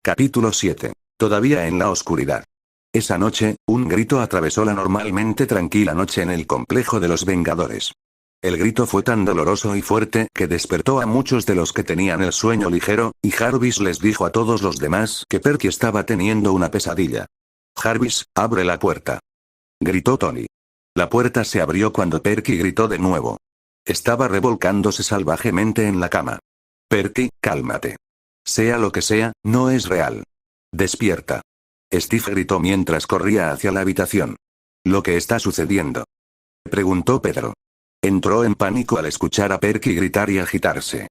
Capítulo 7. Todavía en la oscuridad. Esa noche, un grito atravesó la normalmente tranquila noche en el complejo de los Vengadores. El grito fue tan doloroso y fuerte que despertó a muchos de los que tenían el sueño ligero, y Jarvis les dijo a todos los demás que Perky estaba teniendo una pesadilla. «Jarvis, abre la puerta», gritó Tony. La puerta se abrió cuando Perky gritó de nuevo. Estaba revolcándose salvajemente en la cama. «Perky, cálmate. Sea lo que sea, no es real. Despierta». Steve gritó mientras corría hacia la habitación. «¿Lo que está sucediendo?», preguntó Pedro. Entró en pánico al escuchar a Perky gritar y agitarse.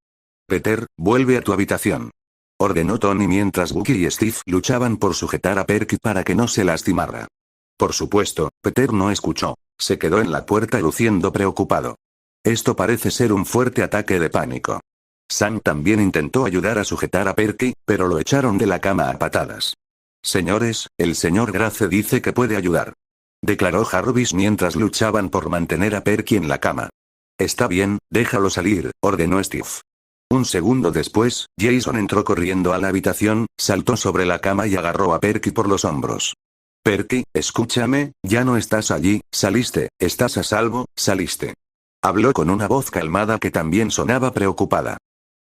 «Peter, vuelve a tu habitación», ordenó Tony mientras Bucky y Steve luchaban por sujetar a Perky para que no se lastimara. Por supuesto, Peter no escuchó. Se quedó en la puerta luciendo preocupado. Esto parece ser un fuerte ataque de pánico. Sam también intentó ayudar a sujetar a Perky, pero lo echaron de la cama a patadas. «Señores, el señor Grace dice que puede ayudar», declaró Jarvis mientras luchaban por mantener a Perky en la cama. «Está bien, déjalo salir», ordenó Steve. Un segundo después, Jason entró corriendo a la habitación, saltó sobre la cama y agarró a Perky por los hombros. «Perky, escúchame, ya no estás allí, saliste, estás a salvo, saliste». Habló con una voz calmada que también sonaba preocupada.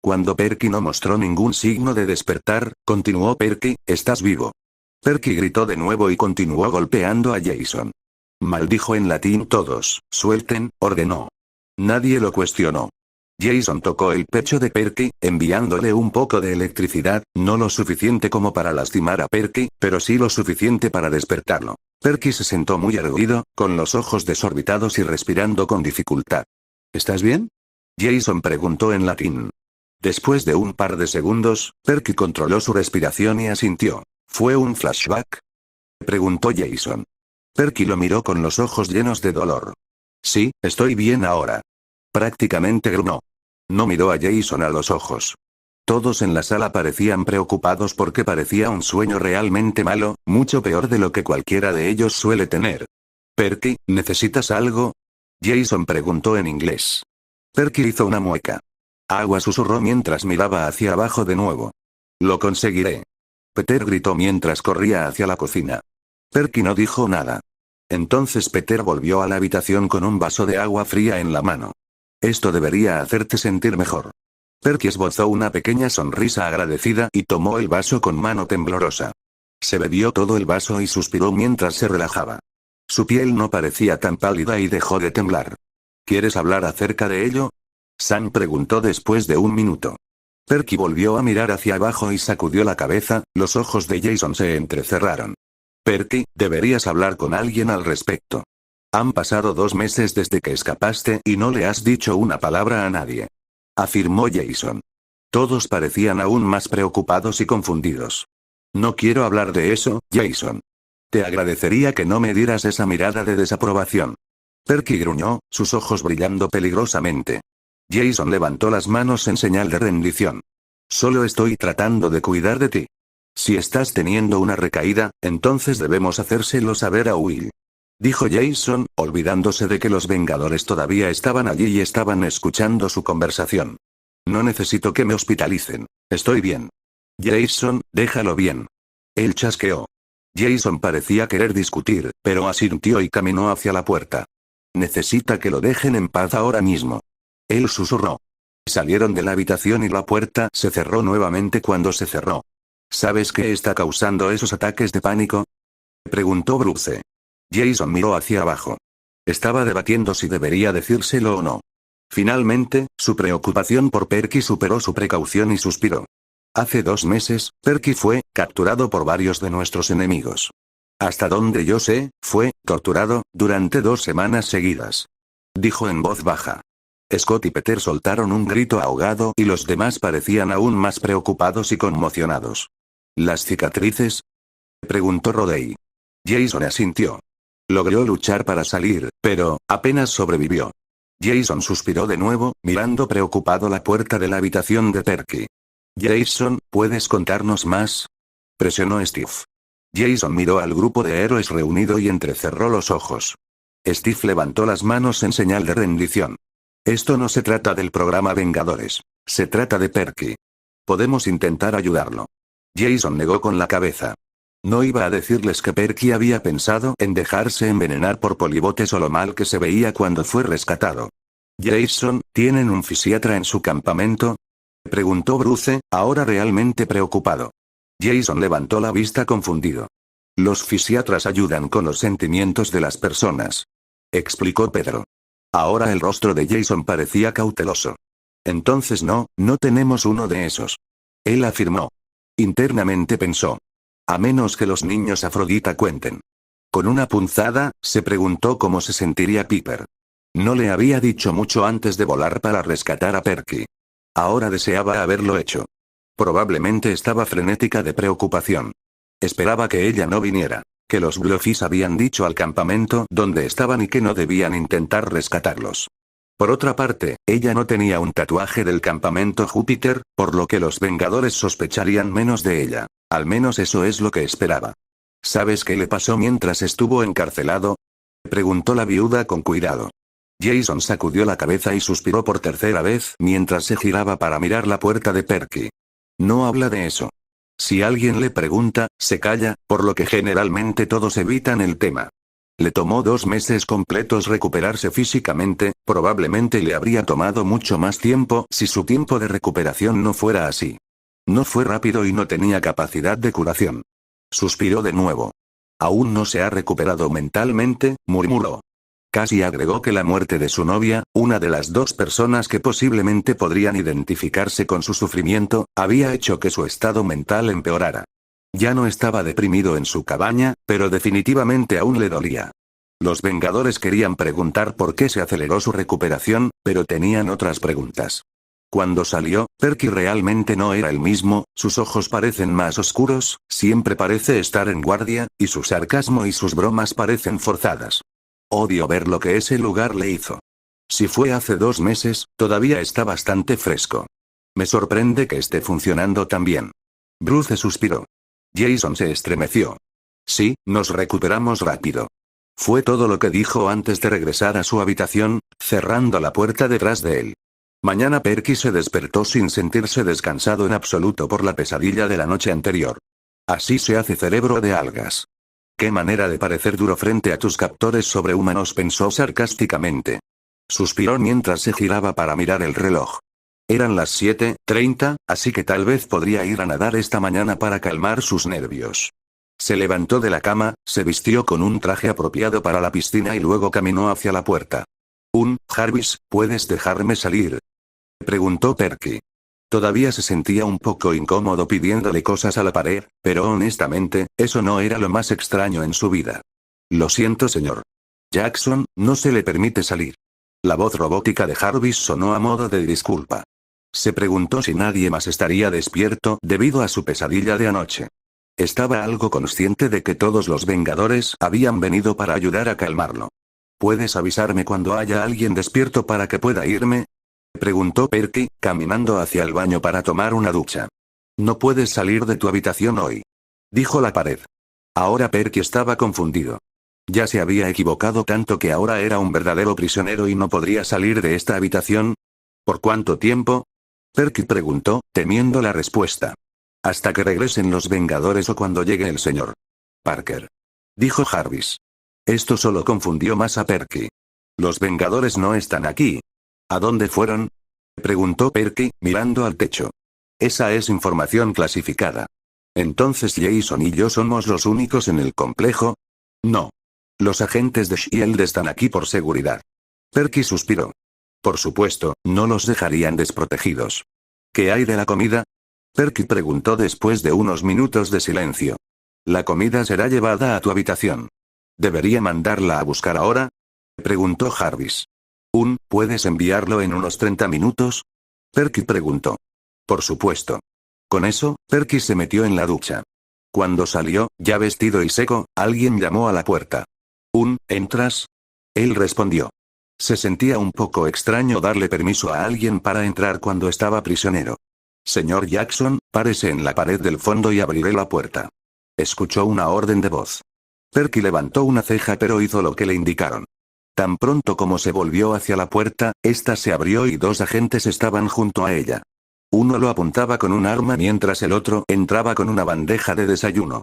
Cuando Perky no mostró ningún signo de despertar, continuó «Perky, estás vivo». Perky gritó de nuevo y continuó golpeando a Jason. Maldijo en latín todos, «Suelten», ordenó. Nadie lo cuestionó. Jason tocó el pecho de Perky, enviándole un poco de electricidad, no lo suficiente como para lastimar a Perky, pero sí lo suficiente para despertarlo. Perky se sentó muy erguido, con los ojos desorbitados y respirando con dificultad. «¿Estás bien?», Jason preguntó en latín. Después de un par de segundos, Perky controló su respiración y asintió. «¿Fue un flashback?», preguntó Jason. Perky lo miró con los ojos llenos de dolor. «Sí, estoy bien ahora». Prácticamente gruñó. No miró a Jason a los ojos. Todos en la sala parecían preocupados porque parecía un sueño realmente malo, mucho peor de lo que cualquiera de ellos suele tener. «Perky, ¿necesitas algo?», Jason preguntó en inglés. Perky hizo una mueca. «Agua», susurró mientras miraba hacia abajo de nuevo. «Lo conseguiré». Peter gritó mientras corría hacia la cocina. Perky no dijo nada. Entonces Peter volvió a la habitación con un vaso de agua fría en la mano. «Esto debería hacerte sentir mejor». Perky esbozó una pequeña sonrisa agradecida y tomó el vaso con mano temblorosa. Se bebió todo el vaso y suspiró mientras se relajaba. Su piel no parecía tan pálida y dejó de temblar. «¿Quieres hablar acerca de ello?», Sam preguntó después de un minuto. Perky volvió a mirar hacia abajo y sacudió la cabeza, los ojos de Jason se entrecerraron. «Perky, deberías hablar con alguien al respecto. Han pasado 2 meses desde que escapaste y no le has dicho una palabra a nadie», afirmó Jason. Todos parecían aún más preocupados y confundidos. «No quiero hablar de eso, Jason. Te agradecería que no me dieras esa mirada de desaprobación». Perky gruñó, sus ojos brillando peligrosamente. Jason levantó las manos en señal de rendición. «Solo estoy tratando de cuidar de ti. Si estás teniendo una recaída, entonces debemos hacérselo saber a Will», dijo Jason, olvidándose de que los Vengadores todavía estaban allí y estaban escuchando su conversación. «No necesito que me hospitalicen. Estoy bien». «Jason, déjalo bien». Él chasqueó. Jason parecía querer discutir, pero asintió y caminó hacia la puerta. «Necesita que lo dejen en paz ahora mismo». Él susurró. Salieron de la habitación y la puerta se cerró nuevamente cuando se cerró. «¿Sabes qué está causando esos ataques de pánico?», preguntó Bruce. Jason miró hacia abajo. Estaba debatiendo si debería decírselo o no. Finalmente, su preocupación por Perky superó su precaución y suspiró. «Hace 2 meses, Perky fue capturado por varios de nuestros enemigos. Hasta donde yo sé, fue torturado durante 2 semanas seguidas», dijo en voz baja. Scott y Peter soltaron un grito ahogado y los demás parecían aún más preocupados y conmocionados. «¿Las cicatrices?», preguntó Rodey. Jason asintió. Logró luchar para salir, pero apenas sobrevivió. Jason suspiró de nuevo, mirando preocupado la puerta de la habitación de Perky. «Jason, ¿puedes contarnos más?», presionó Steve. Jason miró al grupo de héroes reunido y entrecerró los ojos. Steve levantó las manos en señal de rendición. «Esto no se trata del programa Vengadores. Se trata de Perky. Podemos intentar ayudarlo». Jason negó con la cabeza. No iba a decirles que Perky había pensado en dejarse envenenar por polibotes o lo mal que se veía cuando fue rescatado. Jason, ¿tienen un fisiatra en su campamento? Preguntó Bruce, ahora realmente preocupado. Jason levantó la vista confundido. Los fisiatras ayudan con los sentimientos de las personas, explicó Pedro. Ahora el rostro de Jason parecía cauteloso. Entonces no tenemos uno de esos. Él afirmó. Internamente pensó. A menos que los niños Afrodita cuenten. Con una punzada, se preguntó cómo se sentiría Piper. No le había dicho mucho antes de volar para rescatar a Perky. Ahora deseaba haberlo hecho. Probablemente estaba frenética de preocupación. Esperaba que ella no viniera, que los Bluffies habían dicho al campamento dónde estaban y que no debían intentar rescatarlos. Por otra parte, ella no tenía un tatuaje del campamento Júpiter, por lo que los Vengadores sospecharían menos de ella. Al menos eso es lo que esperaba. ¿Sabes qué le pasó mientras estuvo encarcelado? Preguntó la viuda con cuidado. Jason sacudió la cabeza y suspiró por tercera vez mientras se giraba para mirar la puerta de Perky. No habla de eso. Si alguien le pregunta, se calla, por lo que generalmente todos evitan el tema. Le tomó 2 meses completos recuperarse físicamente, probablemente le habría tomado mucho más tiempo si su tiempo de recuperación no fuera así. No fue rápido y no tenía capacidad de curación. Suspiró de nuevo. Aún no se ha recuperado mentalmente, murmuró. Casi agregó que la muerte de su novia, una de las 2 personas que posiblemente podrían identificarse con su sufrimiento, había hecho que su estado mental empeorara. Ya no estaba deprimido en su cabaña, pero definitivamente aún le dolía. Los Vengadores querían preguntar por qué se aceleró su recuperación, pero tenían otras preguntas. Cuando salió, Perky realmente no era el mismo, sus ojos parecen más oscuros, siempre parece estar en guardia, y su sarcasmo y sus bromas parecen forzadas. Odio ver lo que ese lugar le hizo. Si fue hace 2 meses, todavía está bastante fresco. Me sorprende que esté funcionando tan bien. Bruce suspiró. Jason se estremeció. Sí, nos recuperamos rápido. Fue todo lo que dijo antes de regresar a su habitación, cerrando la puerta detrás de él. Mañana Perky se despertó sin sentirse descansado en absoluto por la pesadilla de la noche anterior. Así se hace cerebro de algas. Qué manera de parecer duro frente a tus captores sobrehumanos, pensó sarcásticamente. Suspiró mientras se giraba para mirar el reloj. Eran las 7:30, así que tal vez podría ir a nadar esta mañana para calmar sus nervios. Se levantó de la cama, se vistió con un traje apropiado para la piscina y luego caminó hacia la puerta. Jarvis, ¿puedes dejarme salir?, preguntó Perky. Todavía se sentía un poco incómodo pidiéndole cosas a la pared, pero honestamente, eso no era lo más extraño en su vida. Lo siento, señor Jackson, no se le permite salir. La voz robótica de Jarvis sonó a modo de disculpa. Se preguntó si nadie más estaría despierto debido a su pesadilla de anoche. Estaba algo consciente de que todos los Vengadores habían venido para ayudar a calmarlo. ¿Puedes avisarme cuando haya alguien despierto para que pueda irme?, preguntó Perky, caminando hacia el baño para tomar una ducha. No puedes salir de tu habitación hoy, dijo la pared. Ahora Perky estaba confundido. Ya se había equivocado tanto que ahora era un verdadero prisionero y no podría salir de esta habitación. ¿Por cuánto tiempo?, Perky preguntó, temiendo la respuesta. Hasta que regresen los Vengadores o cuando llegue el señor Parker, dijo Jarvis. Esto solo confundió más a Perky. Los Vengadores no están aquí. ¿A dónde fueron?, preguntó Perky, mirando al techo. Esa es información clasificada. ¿Entonces Jason y yo somos los únicos en el complejo? No. Los agentes de S.H.I.E.L.D. están aquí por seguridad. Perky suspiró. Por supuesto, no los dejarían desprotegidos. ¿Qué hay de la comida?, Perky preguntó después de unos minutos de silencio. La comida será llevada a tu habitación. ¿Debería mandarla a buscar ahora?, preguntó Jarvis. ¿Puedes enviarlo en unos 30 minutos?, Perky preguntó. Por supuesto. Con eso, Perky se metió en la ducha. Cuando salió, ya vestido y seco, alguien llamó a la puerta. ¿Entras?, él respondió. Se sentía un poco extraño darle permiso a alguien para entrar cuando estaba prisionero. Señor Jackson, párese en la pared del fondo y abriré la puerta. Escuchó una orden de voz. Perky levantó una ceja pero hizo lo que le indicaron. Tan pronto como se volvió hacia la puerta, ésta se abrió y 2 agentes estaban junto a ella. Uno lo apuntaba con un arma mientras el otro entraba con una bandeja de desayuno.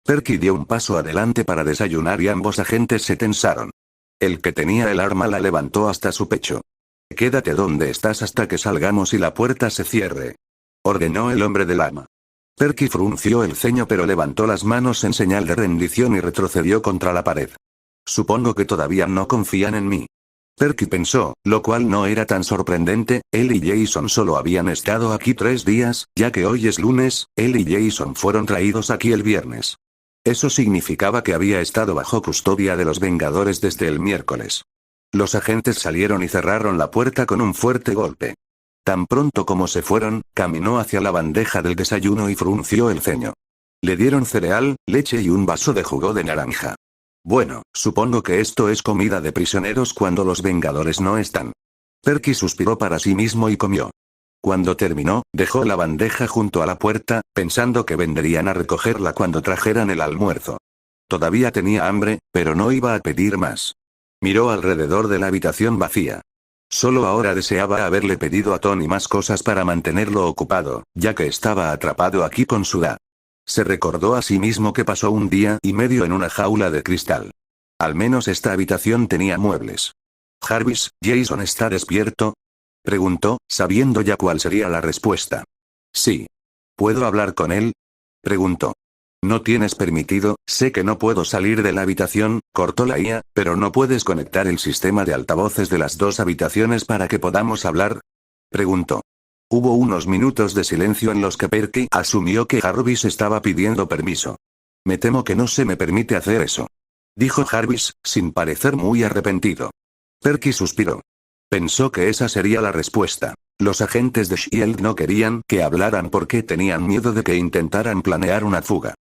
Perky dio un paso adelante para desayunar y ambos agentes se tensaron. El que tenía el arma la levantó hasta su pecho. «Quédate donde estás hasta que salgamos y la puerta se cierre», ordenó el hombre del arma. Perky frunció el ceño pero levantó las manos en señal de rendición y retrocedió contra la pared. «Supongo que todavía no confían en mí». Perky pensó, lo cual no era tan sorprendente, él y Jason solo habían estado aquí 3 días, ya que hoy es lunes, él y Jason fueron traídos aquí el viernes. Eso significaba que había estado bajo custodia de los Vengadores desde el miércoles. Los agentes salieron y cerraron la puerta con un fuerte golpe. Tan pronto como se fueron, caminó hacia la bandeja del desayuno y frunció el ceño. Le dieron cereal, leche y un vaso de jugo de naranja. Bueno, supongo que esto es comida de prisioneros cuando los Vengadores no están. Perky suspiró para sí mismo y comió. Cuando terminó, dejó la bandeja junto a la puerta, pensando que vendrían a recogerla cuando trajeran el almuerzo. Todavía tenía hambre, pero no iba a pedir más. Miró alrededor de la habitación vacía. Solo ahora deseaba haberle pedido a Tony más cosas para mantenerlo ocupado, ya que estaba atrapado aquí con su Da. Se recordó a sí mismo que pasó 1 día y medio en una jaula de cristal. Al menos esta habitación tenía muebles. «Jarvis, ¿Jason está despierto?», preguntó, sabiendo ya cuál sería la respuesta. «Sí. ¿Puedo hablar con él?», preguntó. «No tienes permitido, sé que no puedo salir de la habitación», cortó la IA, «pero no puedes conectar el sistema de altavoces de las 2 habitaciones para que podamos hablar», preguntó. Hubo unos minutos de silencio en los que Perky asumió que Jarvis estaba pidiendo permiso. «Me temo que no se me permite hacer eso», dijo Jarvis, sin parecer muy arrepentido. Perky suspiró. Pensó que esa sería la respuesta. Los agentes de S.H.I.E.L.D. no querían que hablaran porque tenían miedo de que intentaran planear una fuga.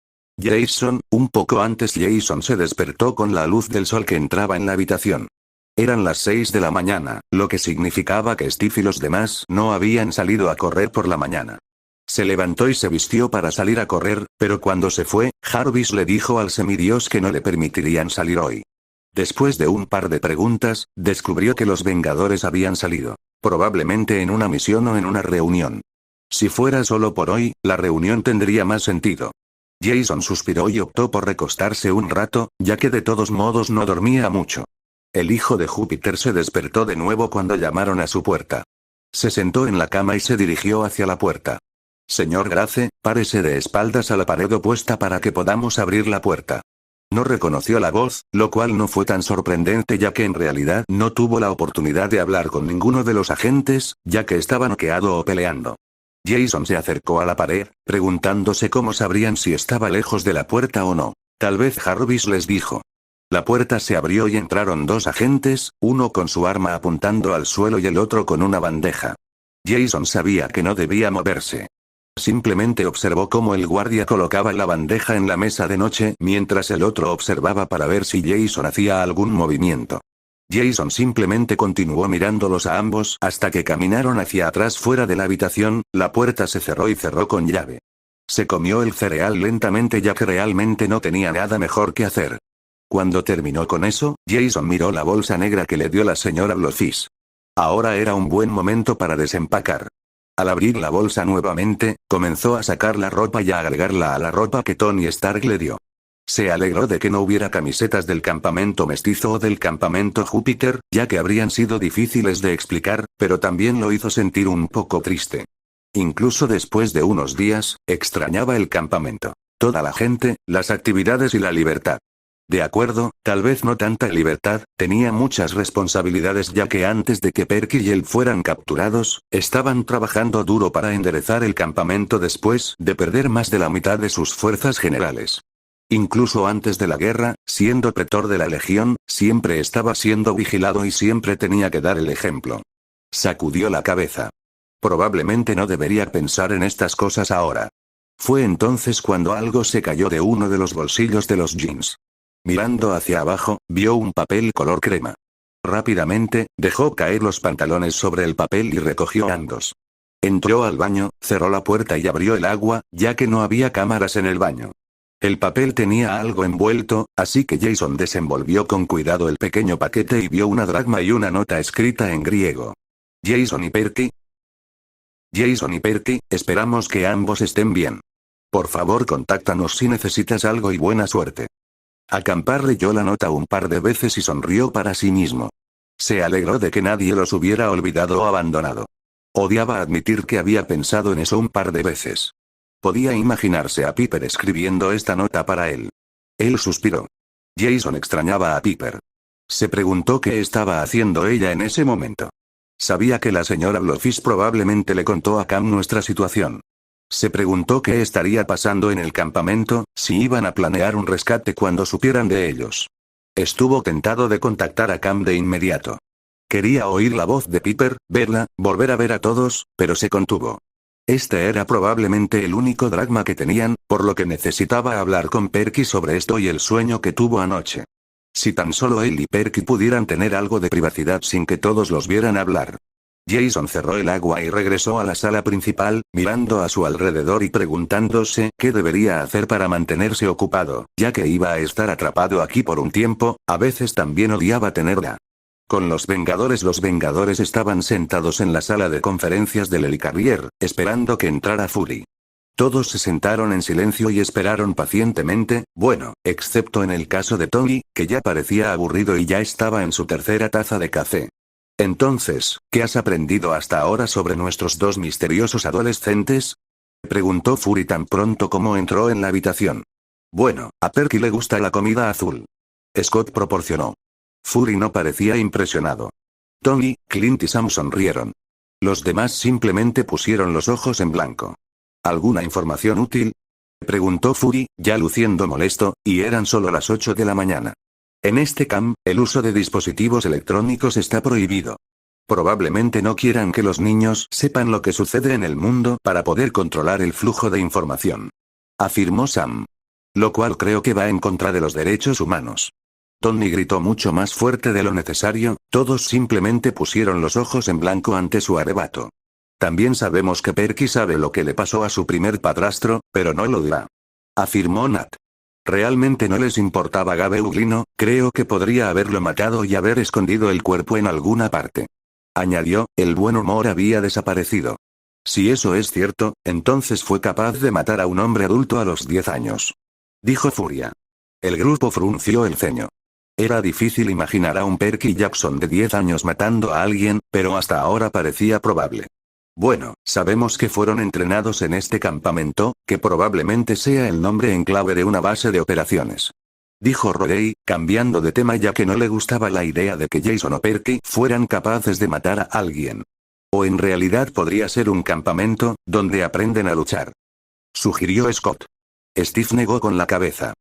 Jason, un poco antes Jason se despertó con la luz del sol que entraba en la habitación. Eran las 6 de la mañana, lo que significaba que Steve y los demás no habían salido a correr por la mañana. Se levantó y se vistió para salir a correr, pero cuando se fue, Jarvis le dijo al semidios que no le permitirían salir hoy. Después de un par de preguntas, descubrió que los Vengadores habían salido. Probablemente en una misión o en una reunión. Si fuera solo por hoy, la reunión tendría más sentido. Jason suspiró y optó por recostarse un rato, ya que de todos modos no dormía mucho. El hijo de Júpiter se despertó de nuevo cuando llamaron a su puerta. Se sentó en la cama y se dirigió hacia la puerta. «Señor Grace, párese de espaldas a la pared opuesta para que podamos abrir la puerta». No reconoció la voz, lo cual no fue tan sorprendente ya que en realidad no tuvo la oportunidad de hablar con ninguno de los agentes, ya que estaba noqueado o peleando. Jason se acercó a la pared, preguntándose cómo sabrían si estaba lejos de la puerta o no. Tal vez Jarvis les dijo. La puerta se abrió y entraron 2 agentes, uno con su arma apuntando al suelo y el otro con una bandeja. Jason sabía que no debía moverse. Simplemente observó cómo el guardia colocaba la bandeja en la mesa de noche mientras el otro observaba para ver si Jason hacía algún movimiento. Jason simplemente continuó mirándolos a ambos hasta que caminaron hacia atrás fuera de la habitación, la puerta se cerró y cerró con llave. Se comió el cereal lentamente ya que realmente no tenía nada mejor que hacer. Cuando terminó con eso, Jason miró la bolsa negra que le dio la señora Blofis. Ahora era un buen momento para desempacar. Al abrir la bolsa nuevamente, comenzó a sacar la ropa y a agregarla a la ropa que Tony Stark le dio. Se alegró de que no hubiera camisetas del campamento mestizo o del campamento Júpiter, ya que habrían sido difíciles de explicar, pero también lo hizo sentir un poco triste. Incluso después de unos días, extrañaba el campamento. Toda la gente, las actividades y la libertad. De acuerdo, tal vez no tanta libertad, tenía muchas responsabilidades ya que antes de que Perky y él fueran capturados, estaban trabajando duro para enderezar el campamento después de perder más de la mitad de sus fuerzas generales. Incluso antes de la guerra, siendo pretor de la Legión, siempre estaba siendo vigilado y siempre tenía que dar el ejemplo. Sacudió la cabeza. Probablemente no debería pensar en estas cosas ahora. Fue entonces cuando algo se cayó de uno de los bolsillos de los jeans. Mirando hacia abajo, vio un papel color crema. Rápidamente, dejó caer los pantalones sobre el papel y recogió ambos. Entró al baño, cerró la puerta y abrió el agua, ya que no había cámaras en el baño. El papel tenía algo envuelto, así que Jason desenvolvió con cuidado el pequeño paquete y vio una dracma y una nota escrita en griego. Jason y Perky. Jason y Perky, esperamos que ambos estén bien. Por favor, contáctanos si necesitas algo y buena suerte. Acampar leyó la nota un par de veces y sonrió para sí mismo. Se alegró de que nadie los hubiera olvidado o abandonado. Odiaba admitir que había pensado en eso un par de veces. Podía imaginarse a Piper escribiendo esta nota para él. Él suspiró. Jason extrañaba a Piper. Se preguntó qué estaba haciendo ella en ese momento. Sabía que la señora Blofis probablemente le contó a Cam nuestra situación. Se preguntó qué estaría pasando en el campamento, si iban a planear un rescate cuando supieran de ellos. Estuvo tentado de contactar a Cam de inmediato. Quería oír la voz de Piper, verla, volver a ver a todos, pero se contuvo. Este era probablemente el único drama que tenían, por lo que necesitaba hablar con Perky sobre esto y el sueño que tuvo anoche. Si tan solo él y Perky pudieran tener algo de privacidad sin que todos los vieran hablar. Jason cerró el agua y regresó a la sala principal, mirando a su alrededor y preguntándose qué debería hacer para mantenerse ocupado, ya que iba a estar atrapado aquí por un tiempo. A veces también odiaba tenerla. Con los Vengadores estaban sentados en la sala de conferencias del Helicarrier, esperando que entrara Fury. Todos se sentaron en silencio y esperaron pacientemente, bueno, excepto en el caso de Tony, que ya parecía aburrido y ya estaba en su tercera taza de café. Entonces, ¿qué has aprendido hasta ahora sobre nuestros dos misteriosos adolescentes? Preguntó Fury tan pronto como entró en la habitación. Bueno, a Perky le gusta la comida azul. Scott proporcionó. Fury no parecía impresionado. Tony, Clint y Sam sonrieron. Los demás simplemente pusieron los ojos en blanco. ¿Alguna información útil? Preguntó Fury, ya luciendo molesto, y eran solo las 8 de la mañana. En este camp, el uso de dispositivos electrónicos está prohibido. Probablemente no quieran que los niños sepan lo que sucede en el mundo para poder controlar el flujo de información. Afirmó Sam. Lo cual creo que va en contra de los derechos humanos. Tony gritó mucho más fuerte de lo necesario, todos simplemente pusieron los ojos en blanco ante su arrebato. También sabemos que Perky sabe lo que le pasó a su primer padrastro, pero no lo dirá. Afirmó Nat. Realmente no les importaba Gabe Uglino, creo que podría haberlo matado y haber escondido el cuerpo en alguna parte. Añadió, el buen humor había desaparecido. Si eso es cierto, entonces fue capaz de matar a un hombre adulto a los 10 años. Dijo Furia. El grupo frunció el ceño. Era difícil imaginar a un Perky Jackson de 10 años matando a alguien, pero hasta ahora parecía probable. Bueno, sabemos que fueron entrenados en este campamento, que probablemente sea el nombre en clave de una base de operaciones. Dijo Rodey, cambiando de tema ya que no le gustaba la idea de que Jason o Perky fueran capaces de matar a alguien. O en realidad podría ser un campamento, donde aprenden a luchar. Sugirió Scott. Steve negó con la cabeza.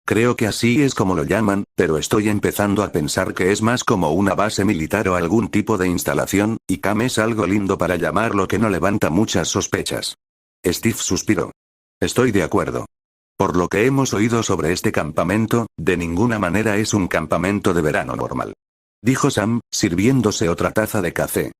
Creo que así es como lo llaman, pero estoy empezando a pensar que es más como una base militar o algún tipo de instalación, y Cam es algo lindo para llamarlo que no levanta muchas sospechas. Steve suspiró. Estoy de acuerdo. Por lo que hemos oído sobre este campamento, de ninguna manera es un campamento de verano normal. Dijo Sam, sirviéndose otra taza de café.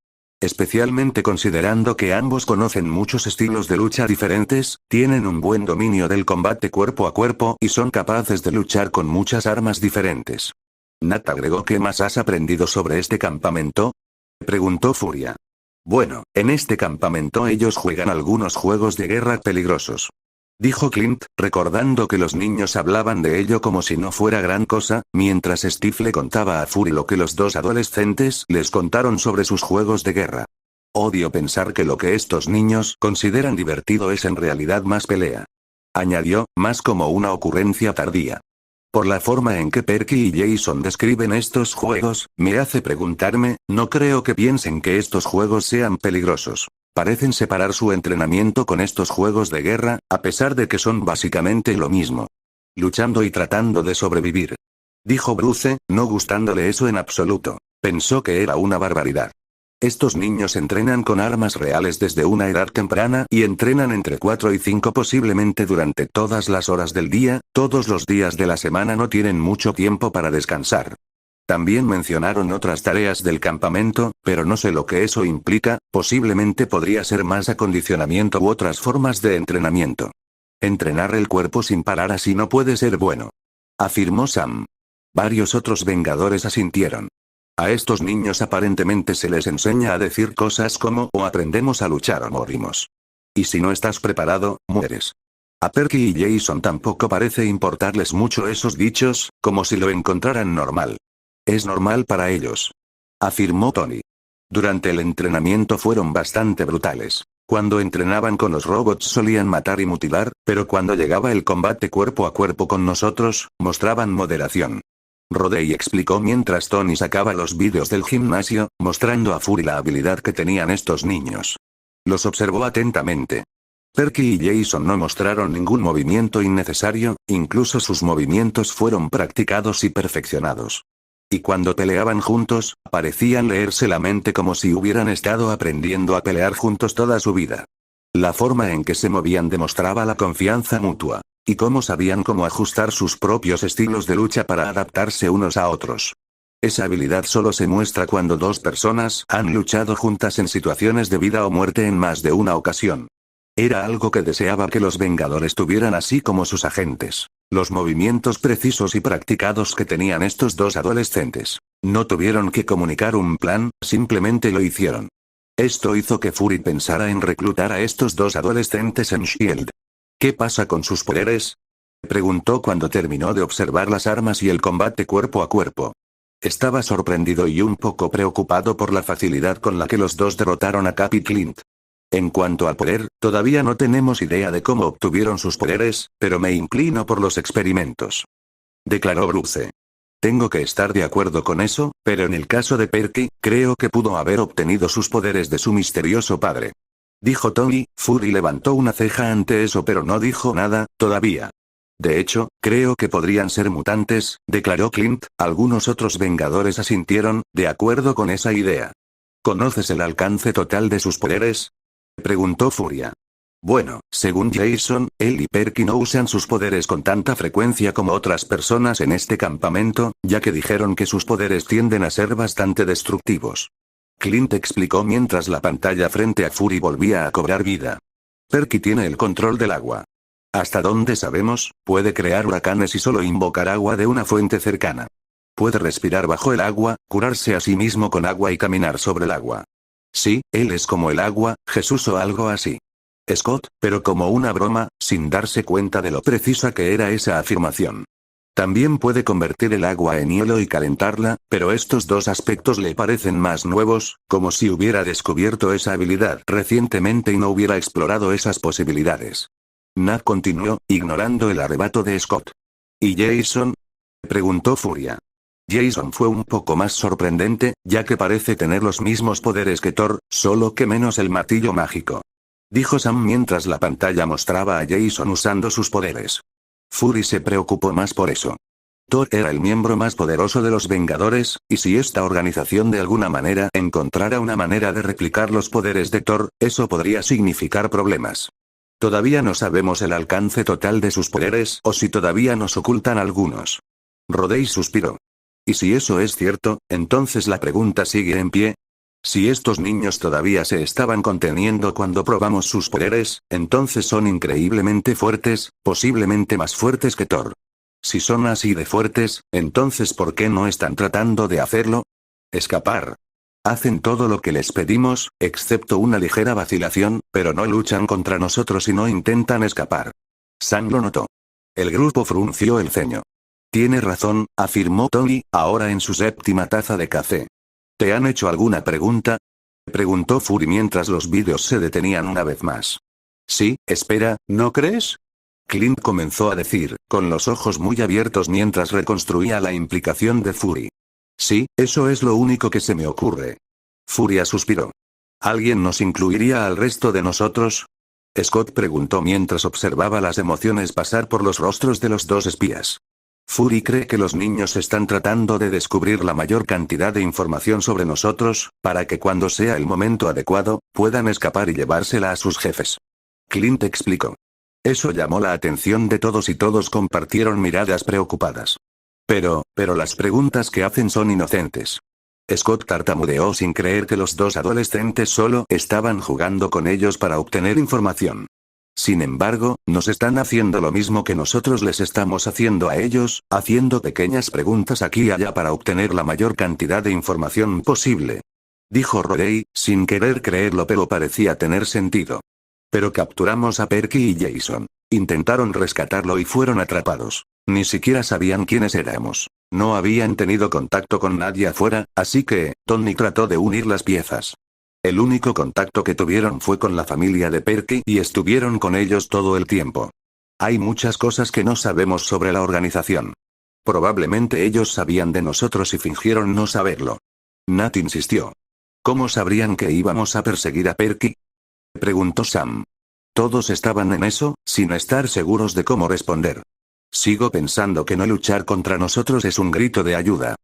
Especialmente considerando que ambos conocen muchos estilos de lucha diferentes, tienen un buen dominio del combate cuerpo a cuerpo y son capaces de luchar con muchas armas diferentes. Nat agregó, ¿qué más has aprendido sobre este campamento? Preguntó Furia. Bueno, en este campamento ellos juegan algunos juegos de guerra peligrosos. Dijo Clint, recordando que los niños hablaban de ello como si no fuera gran cosa, mientras Steve le contaba a Fury lo que los dos adolescentes les contaron sobre sus juegos de guerra. Odio pensar que lo que estos niños consideran divertido es en realidad más pelea. Añadió, más como una ocurrencia tardía. Por la forma en que Perky y Jason describen estos juegos, me hace preguntarme, no creo que piensen que estos juegos sean peligrosos. Parecen separar su entrenamiento con estos juegos de guerra, a pesar de que son básicamente lo mismo. Luchando y tratando de sobrevivir. Dijo Bruce, no gustándole eso en absoluto. Pensó que era una barbaridad. Estos niños entrenan con armas reales desde una edad temprana y entrenan entre 4 y 5 posiblemente durante todas las horas del día, todos los días de la semana no tienen mucho tiempo para descansar. También mencionaron otras tareas del campamento, pero no sé lo que eso implica, posiblemente podría ser más acondicionamiento u otras formas de entrenamiento. Entrenar el cuerpo sin parar así no puede ser bueno. Afirmó Sam. Varios otros Vengadores asintieron. A estos niños aparentemente se les enseña a decir cosas como o aprendemos a luchar o morimos. Y si no estás preparado, mueres. A Perky y Jason tampoco parece importarles mucho esos dichos, como si lo encontraran normal. Es normal para ellos, afirmó Tony. Durante el entrenamiento fueron bastante brutales. Cuando entrenaban con los robots solían matar y mutilar, pero cuando llegaba el combate cuerpo a cuerpo con nosotros, mostraban moderación. Rodey explicó mientras Tony sacaba los vídeos del gimnasio, mostrando a Fury la habilidad que tenían estos niños. Los observó atentamente. Perky y Jason no mostraron ningún movimiento innecesario, incluso sus movimientos fueron practicados y perfeccionados. Y cuando peleaban juntos, parecían leerse la mente como si hubieran estado aprendiendo a pelear juntos toda su vida. La forma en que se movían demostraba la confianza mutua. Y cómo sabían cómo ajustar sus propios estilos de lucha para adaptarse unos a otros. Esa habilidad solo se muestra cuando dos personas han luchado juntas en situaciones de vida o muerte en más de una ocasión. Era algo que deseaba que los Vengadores tuvieran así como sus agentes. Los movimientos precisos y practicados que tenían estos dos adolescentes. No tuvieron que comunicar un plan, simplemente lo hicieron. Esto hizo que Fury pensara en reclutar a estos dos adolescentes en S.H.I.E.L.D. ¿Qué pasa con sus poderes? Preguntó cuando terminó de observar las armas y el combate cuerpo a cuerpo. Estaba sorprendido y un poco preocupado por la facilidad con la que los dos derrotaron a Cap y Clint. En cuanto al poder, todavía no tenemos idea de cómo obtuvieron sus poderes, pero me inclino por los experimentos. Declaró Bruce. Tengo que estar de acuerdo con eso, pero en el caso de Perky, creo que pudo haber obtenido sus poderes de su misterioso padre. Dijo Tony. Fury levantó una ceja ante eso pero no dijo nada, todavía. De hecho, creo que podrían ser mutantes, declaró Clint. Algunos otros Vengadores asintieron, de acuerdo con esa idea. ¿Conoces el alcance total de sus poderes? Preguntó Furia. Bueno, según Jason, él y Perky no usan sus poderes con tanta frecuencia como otras personas en este campamento, ya que dijeron que sus poderes tienden a ser bastante destructivos. Clint explicó mientras la pantalla frente a Fury volvía a cobrar vida. Perky tiene el control del agua. Hasta donde sabemos, puede crear huracanes y solo invocar agua de una fuente cercana. Puede respirar bajo el agua, curarse a sí mismo con agua y caminar sobre el agua. Sí, él es como el agua, Jesús o algo así. Scott, pero como una broma, sin darse cuenta de lo precisa que era esa afirmación. También puede convertir el agua en hielo y calentarla, pero estos dos aspectos le parecen más nuevos, como si hubiera descubierto esa habilidad recientemente y no hubiera explorado esas posibilidades. Nat continuó, ignorando el arrebato de Scott. ¿Y Jason? Preguntó Furia. Jason fue un poco más sorprendente, ya que parece tener los mismos poderes que Thor, solo que menos el martillo mágico. Dijo Sam mientras la pantalla mostraba a Jason usando sus poderes. Fury se preocupó más por eso. Thor era el miembro más poderoso de los Vengadores, y si esta organización de alguna manera encontrara una manera de replicar los poderes de Thor, eso podría significar problemas. Todavía no sabemos el alcance total de sus poderes o si todavía nos ocultan algunos. Rodey suspiró. Y si eso es cierto, entonces la pregunta sigue en pie. Si estos niños todavía se estaban conteniendo cuando probamos sus poderes, entonces son increíblemente fuertes, posiblemente más fuertes que Thor. Si son así de fuertes, entonces ¿por qué no están tratando de hacerlo? Escapar. Hacen todo lo que les pedimos, excepto una ligera vacilación, pero no luchan contra nosotros y no intentan escapar. Sam lo notó. El grupo frunció el ceño. Tiene razón, afirmó Tony, ahora en su séptima taza de café. ¿Te han hecho alguna pregunta? Preguntó Fury mientras los vídeos se detenían una vez más. Sí, espera, ¿no crees? Clint comenzó a decir, con los ojos muy abiertos mientras reconstruía la implicación de Fury. Sí, eso es lo único que se me ocurre. Furia suspiró. ¿Alguien nos incluiría al resto de nosotros? Scott preguntó mientras observaba las emociones pasar por los rostros de los dos espías. Fury cree que los niños están tratando de descubrir la mayor cantidad de información sobre nosotros, para que cuando sea el momento adecuado, puedan escapar y llevársela a sus jefes. Clint explicó. Eso llamó la atención de todos y todos compartieron miradas preocupadas. Pero las preguntas que hacen son inocentes. Scott tartamudeó sin creer que los dos adolescentes solo estaban jugando con ellos para obtener información. Sin embargo, nos están haciendo lo mismo que nosotros les estamos haciendo a ellos, haciendo pequeñas preguntas aquí y allá para obtener la mayor cantidad de información posible. Dijo Rodey, sin querer creerlo, pero parecía tener sentido. Pero capturamos a Perky y Jason. Intentaron rescatarlo y fueron atrapados. Ni siquiera sabían quiénes éramos. No habían tenido contacto con nadie afuera, así que, Tony trató de unir las piezas. El único contacto que tuvieron fue con la familia de Perky y estuvieron con ellos todo el tiempo. Hay muchas cosas que no sabemos sobre la organización. Probablemente ellos sabían de nosotros y fingieron no saberlo. Nat insistió. ¿Cómo sabrían que íbamos a perseguir a Perky?, preguntó Sam. Todos estaban en eso, sin estar seguros de cómo responder. Sigo pensando que no luchar contra nosotros es un grito de ayuda.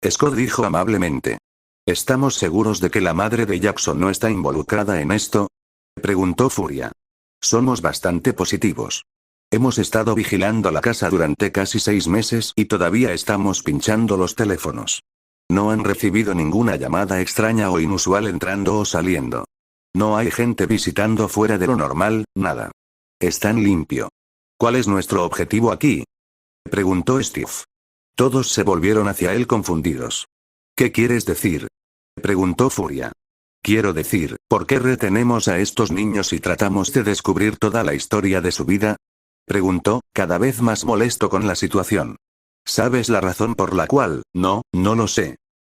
Scott dijo amablemente. ¿Estamos seguros de que la madre de Jackson no está involucrada en esto?, preguntó Furia. Somos bastante positivos. Hemos estado vigilando la casa durante casi 6 meses y todavía estamos pinchando los teléfonos. No han recibido ninguna llamada extraña o inusual entrando o saliendo. No hay gente visitando fuera de lo normal, nada. Están limpio. ¿Cuál es nuestro objetivo aquí?, preguntó Steve. Todos se volvieron hacia él confundidos. ¿Qué quieres decir?, preguntó Furia. Quiero decir, ¿por qué retenemos a estos niños y tratamos de descubrir toda la historia de su vida?, preguntó, cada vez más molesto con la situación. ¿Sabes la razón por la cual? No lo sé.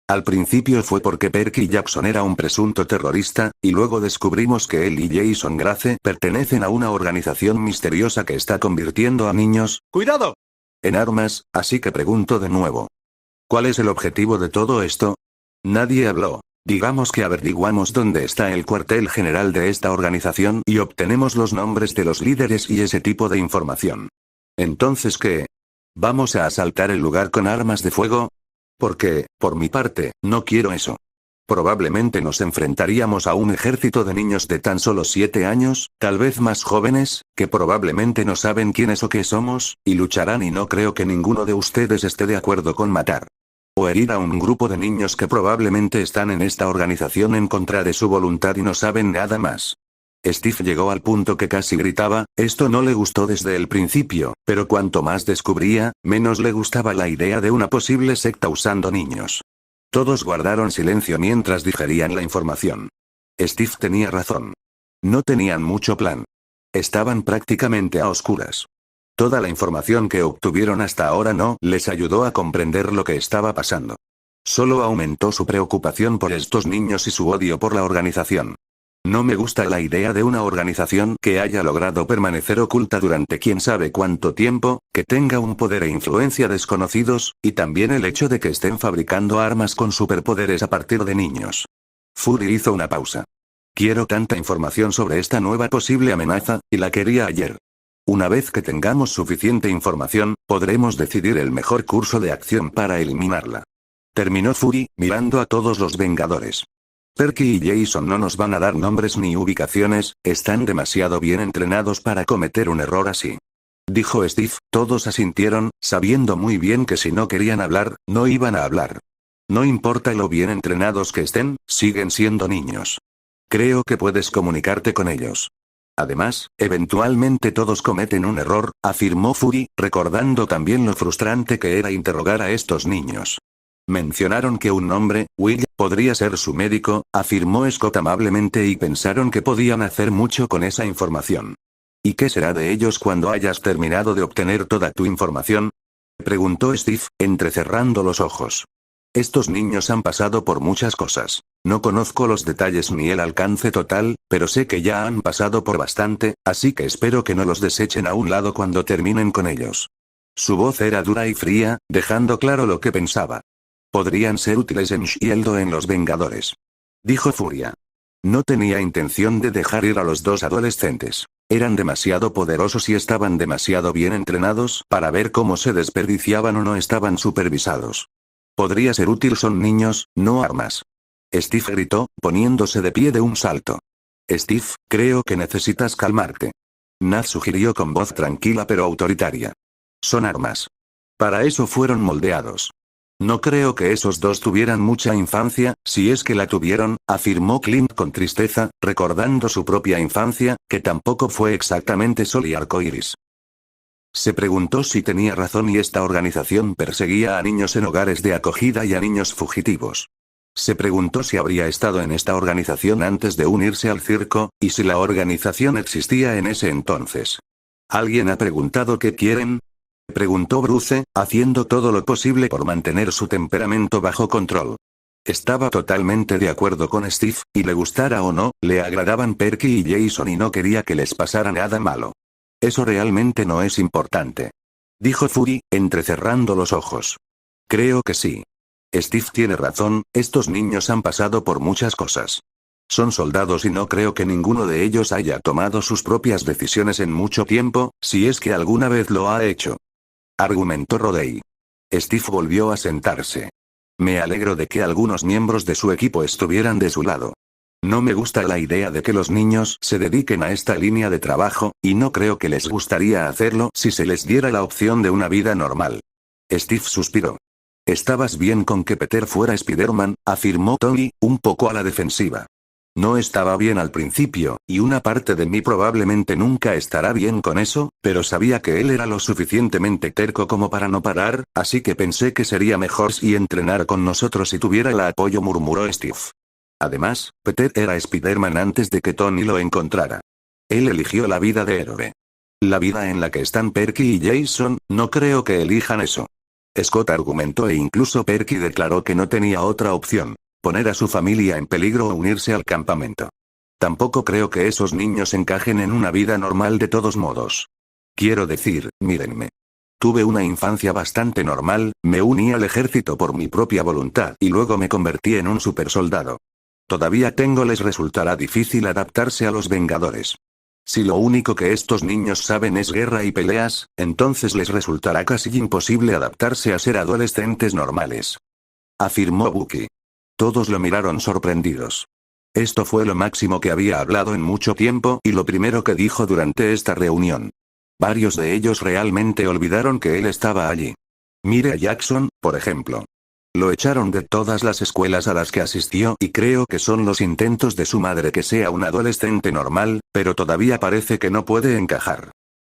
Al principio fue porque Perky Jackson era un presunto terrorista, y luego descubrimos que él y Jason Grace pertenecen a una organización misteriosa que está convirtiendo a niños, ¡cuidado!, en armas, así que pregunto de nuevo. ¿Cuál es el objetivo de todo esto? Nadie habló. Digamos que averiguamos dónde está el cuartel general de esta organización y obtenemos los nombres de los líderes y ese tipo de información. ¿Entonces qué? ¿Vamos a asaltar el lugar con armas de fuego? Porque, por mi parte, no quiero eso. Probablemente nos enfrentaríamos a un ejército de niños de tan solo 7 años, tal vez más jóvenes, que probablemente no saben quiénes o qué somos, y lucharán y no creo que ninguno de ustedes esté de acuerdo con matar. O herir a un grupo de niños que probablemente están en esta organización en contra de su voluntad y no saben nada más. Steve llegó al punto que casi gritaba, esto no le gustó desde el principio, pero cuanto más descubría, menos le gustaba la idea de una posible secta usando niños. Todos guardaron silencio mientras digerían la información. Steve tenía razón. No tenían mucho plan. Estaban prácticamente a oscuras. Toda la información que obtuvieron hasta ahora no les ayudó a comprender lo que estaba pasando. Solo aumentó su preocupación por estos niños y su odio por la organización. No me gusta la idea de una organización que haya logrado permanecer oculta durante quién sabe cuánto tiempo, que tenga un poder e influencia desconocidos, y también el hecho de que estén fabricando armas con superpoderes a partir de niños. Fury hizo una pausa. Quiero tanta información sobre esta nueva posible amenaza, y la quería ayer. Una vez que tengamos suficiente información, podremos decidir el mejor curso de acción para eliminarla. Terminó Fury, mirando a todos los Vengadores. Perky y Jason no nos van a dar nombres ni ubicaciones, están demasiado bien entrenados para cometer un error así. Dijo Steve, todos asintieron, sabiendo muy bien que si no querían hablar, no iban a hablar. No importa lo bien entrenados que estén, siguen siendo niños. Creo que puedes comunicarte con ellos. Además, eventualmente todos cometen un error, afirmó Fury, recordando también lo frustrante que era interrogar a estos niños. Mencionaron que un hombre, Will, podría ser su médico, afirmó Scott amablemente y pensaron que podían hacer mucho con esa información. ¿Y qué será de ellos cuando hayas terminado de obtener toda tu información?, preguntó Steve, entrecerrando los ojos. Estos niños han pasado por muchas cosas. No conozco los detalles ni el alcance total, pero sé que ya han pasado por bastante, así que espero que no los desechen a un lado cuando terminen con ellos. Su voz era dura y fría, dejando claro lo que pensaba. Podrían ser útiles en S.H.I.E.L.D. o en los Vengadores. Dijo Furia. No tenía intención de dejar ir a los dos adolescentes. Eran demasiado poderosos y estaban demasiado bien entrenados para ver cómo se desperdiciaban o no estaban supervisados. Podría ser útil, son niños, no armas. Steve gritó, poniéndose de pie de un salto. Steve, creo que necesitas calmarte. Nat sugirió con voz tranquila pero autoritaria. Son armas. Para eso fueron moldeados. No creo que esos dos tuvieran mucha infancia, si es que la tuvieron, afirmó Clint con tristeza, recordando su propia infancia, que tampoco fue exactamente sol y arcoíris. Se preguntó si tenía razón y esta organización perseguía a niños en hogares de acogida y a niños fugitivos. Se preguntó si habría estado en esta organización antes de unirse al circo, y si la organización existía en ese entonces. ¿Alguien ha preguntado qué quieren? Preguntó Bruce, haciendo todo lo posible por mantener su temperamento bajo control. Estaba totalmente de acuerdo con Steve, y le gustara o no, le agradaban Perky y Jason y no quería que les pasara nada malo. Eso realmente no es importante. Dijo Fury, entrecerrando los ojos. Creo que sí. Steve tiene razón, estos niños han pasado por muchas cosas. Son soldados y no creo que ninguno de ellos haya tomado sus propias decisiones en mucho tiempo, si es que alguna vez lo ha hecho. Argumentó Rodey. Steve volvió a sentarse. Me alegro de que algunos miembros de su equipo estuvieran de su lado. No me gusta la idea de que los niños se dediquen a esta línea de trabajo, y no creo que les gustaría hacerlo si se les diera la opción de una vida normal. Steve suspiró. Estabas bien con que Peter fuera Spider-Man, afirmó Tony, un poco a la defensiva. No estaba bien al principio, y una parte de mí probablemente nunca estará bien con eso, pero sabía que él era lo suficientemente terco como para no parar, así que pensé que sería mejor si entrenar con nosotros y tuviera el apoyo, murmuró Steve. Además, Peter era Spider-Man antes de que Tony lo encontrara. Él eligió la vida de héroe. La vida en la que están Perky y Jason, no creo que elijan eso. Scott argumentó e incluso Perky declaró que no tenía otra opción. Poner a su familia en peligro o unirse al campamento. Tampoco creo que esos niños encajen en una vida normal de todos modos. Quiero decir, mírenme. Tuve una infancia bastante normal, me uní al ejército por mi propia voluntad y luego me convertí en un supersoldado. Todavía les resultará difícil adaptarse a los Vengadores. Si lo único que estos niños saben es guerra y peleas, entonces les resultará casi imposible adaptarse a ser adolescentes normales. Afirmó Bucky. Todos lo miraron sorprendidos. Esto fue lo máximo que había hablado en mucho tiempo y lo primero que dijo durante esta reunión. Varios de ellos realmente olvidaron que él estaba allí. Mire a Jackson, por ejemplo. Lo echaron de todas las escuelas a las que asistió y creo que son los intentos de su madre que sea un adolescente normal, pero todavía parece que no puede encajar.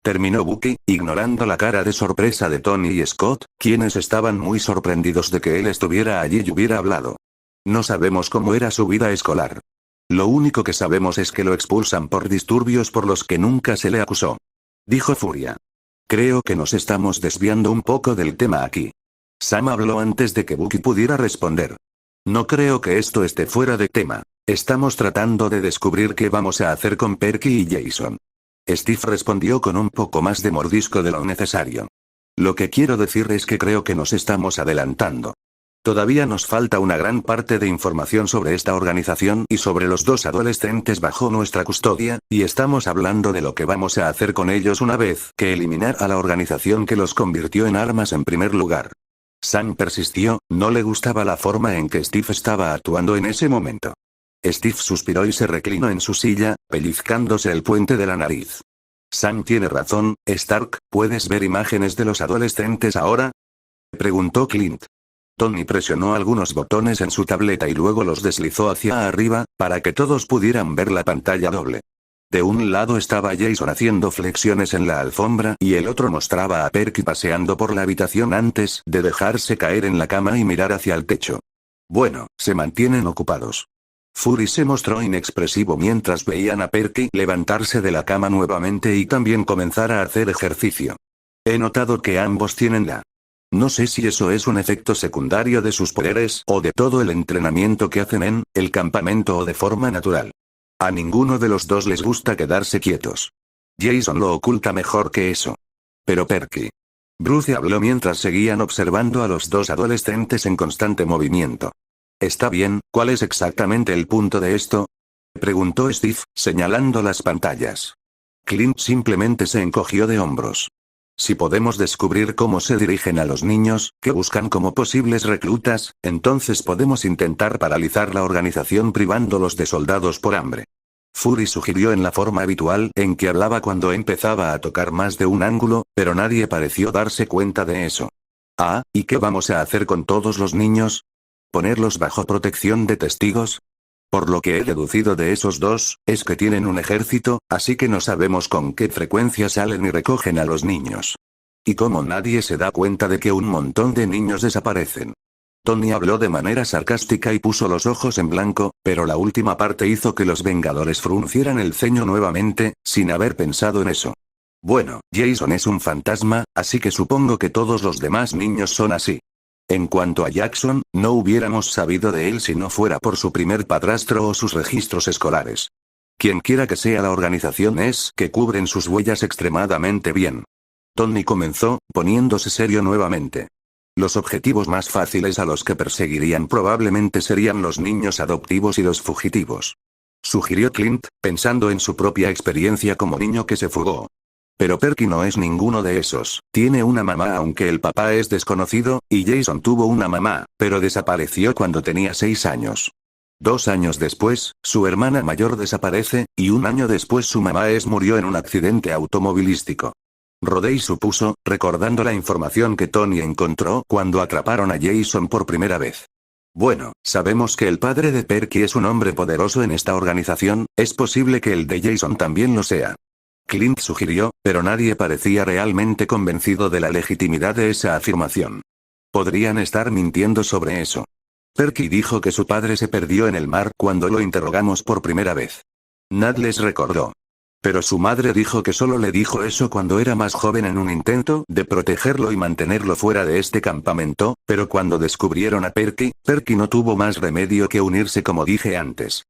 Terminó Bucky, ignorando la cara de sorpresa de Tony y Scott, quienes estaban muy sorprendidos de que él estuviera allí y hubiera hablado. No sabemos cómo era su vida escolar. Lo único que sabemos es que lo expulsan por disturbios por los que nunca se le acusó. Dijo Furia. Creo que nos estamos desviando un poco del tema aquí. Sam habló antes de que Bucky pudiera responder. No creo que esto esté fuera de tema. Estamos tratando de descubrir qué vamos a hacer con Perky y Jason. Steve respondió con un poco más de mordisco de lo necesario. Lo que quiero decir es que creo que nos estamos adelantando. Todavía nos falta una gran parte de información sobre esta organización y sobre los dos adolescentes bajo nuestra custodia, y estamos hablando de lo que vamos a hacer con ellos una vez que eliminar a la organización que los convirtió en armas en primer lugar. Sam persistió, no le gustaba la forma en que Steve estaba actuando en ese momento. Steve suspiró y se reclinó en su silla, pellizcándose el puente de la nariz. Sam tiene razón, Stark, ¿puedes ver imágenes de los adolescentes ahora? Preguntó Clint. Tony presionó algunos botones en su tableta y luego los deslizó hacia arriba, para que todos pudieran ver la pantalla doble. De un lado estaba Jason haciendo flexiones en la alfombra y el otro mostraba a Perky paseando por la habitación antes de dejarse caer en la cama y mirar hacia el techo. Bueno, se mantienen ocupados. Fury se mostró inexpresivo mientras veían a Perky levantarse de la cama nuevamente y también comenzar a hacer ejercicio. He notado que ambos tienen la... No sé si eso es un efecto secundario de sus poderes o de todo el entrenamiento que hacen en el campamento o de forma natural. A ninguno de los dos les gusta quedarse quietos. Jason lo oculta mejor que eso. Pero Perky. Bruce habló mientras seguían observando a los dos adolescentes en constante movimiento. Está bien, ¿cuál es exactamente el punto de esto? Preguntó Steve, señalando las pantallas. Clint simplemente se encogió de hombros. Si podemos descubrir cómo se dirigen a los niños, que buscan como posibles reclutas, entonces podemos intentar paralizar la organización privándolos de soldados por hambre. Fury sugirió en la forma habitual en que hablaba cuando empezaba a tocar más de un ángulo, pero nadie pareció darse cuenta de eso. Ah, ¿y qué vamos a hacer con todos los niños? ¿Ponerlos bajo protección de testigos? Por lo que he deducido de esos dos, es que tienen un ejército, así que no sabemos con qué frecuencia salen y recogen a los niños. Y como nadie se da cuenta de que un montón de niños desaparecen. Tony habló de manera sarcástica y puso los ojos en blanco, pero la última parte hizo que los Vengadores fruncieran el ceño nuevamente, sin haber pensado en eso. Bueno, Jason es un fantasma, así que supongo que todos los demás niños son así. En cuanto a Jackson, no hubiéramos sabido de él si no fuera por su primer padrastro o sus registros escolares. Quienquiera que sea la organización es que cubren sus huellas extremadamente bien. Tony comenzó, poniéndose serio nuevamente. Los objetivos más fáciles a los que perseguirían probablemente serían los niños adoptivos y los fugitivos. Sugirió Clint, pensando en su propia experiencia como niño que se fugó. Pero Perky no es ninguno de esos. Tiene una mamá aunque el papá es desconocido, y Jason tuvo una mamá, pero desapareció cuando tenía 6 años. 2 años después, su hermana mayor desaparece, y 1 año después su mamá murió en un accidente automovilístico. Rodey supuso, recordando la información que Tony encontró cuando atraparon a Jason por primera vez. Bueno, sabemos que el padre de Perky es un hombre poderoso en esta organización, es posible que el de Jason también lo sea. Clint sugirió, pero nadie parecía realmente convencido de la legitimidad de esa afirmación. Podrían estar mintiendo sobre eso. Perky dijo que su padre se perdió en el mar cuando lo interrogamos por primera vez. Nat les recordó. Pero su madre dijo que solo le dijo eso cuando era más joven en un intento de protegerlo y mantenerlo fuera de este campamento, pero cuando descubrieron a Perky, Perky no tuvo más remedio que unirse como dije antes.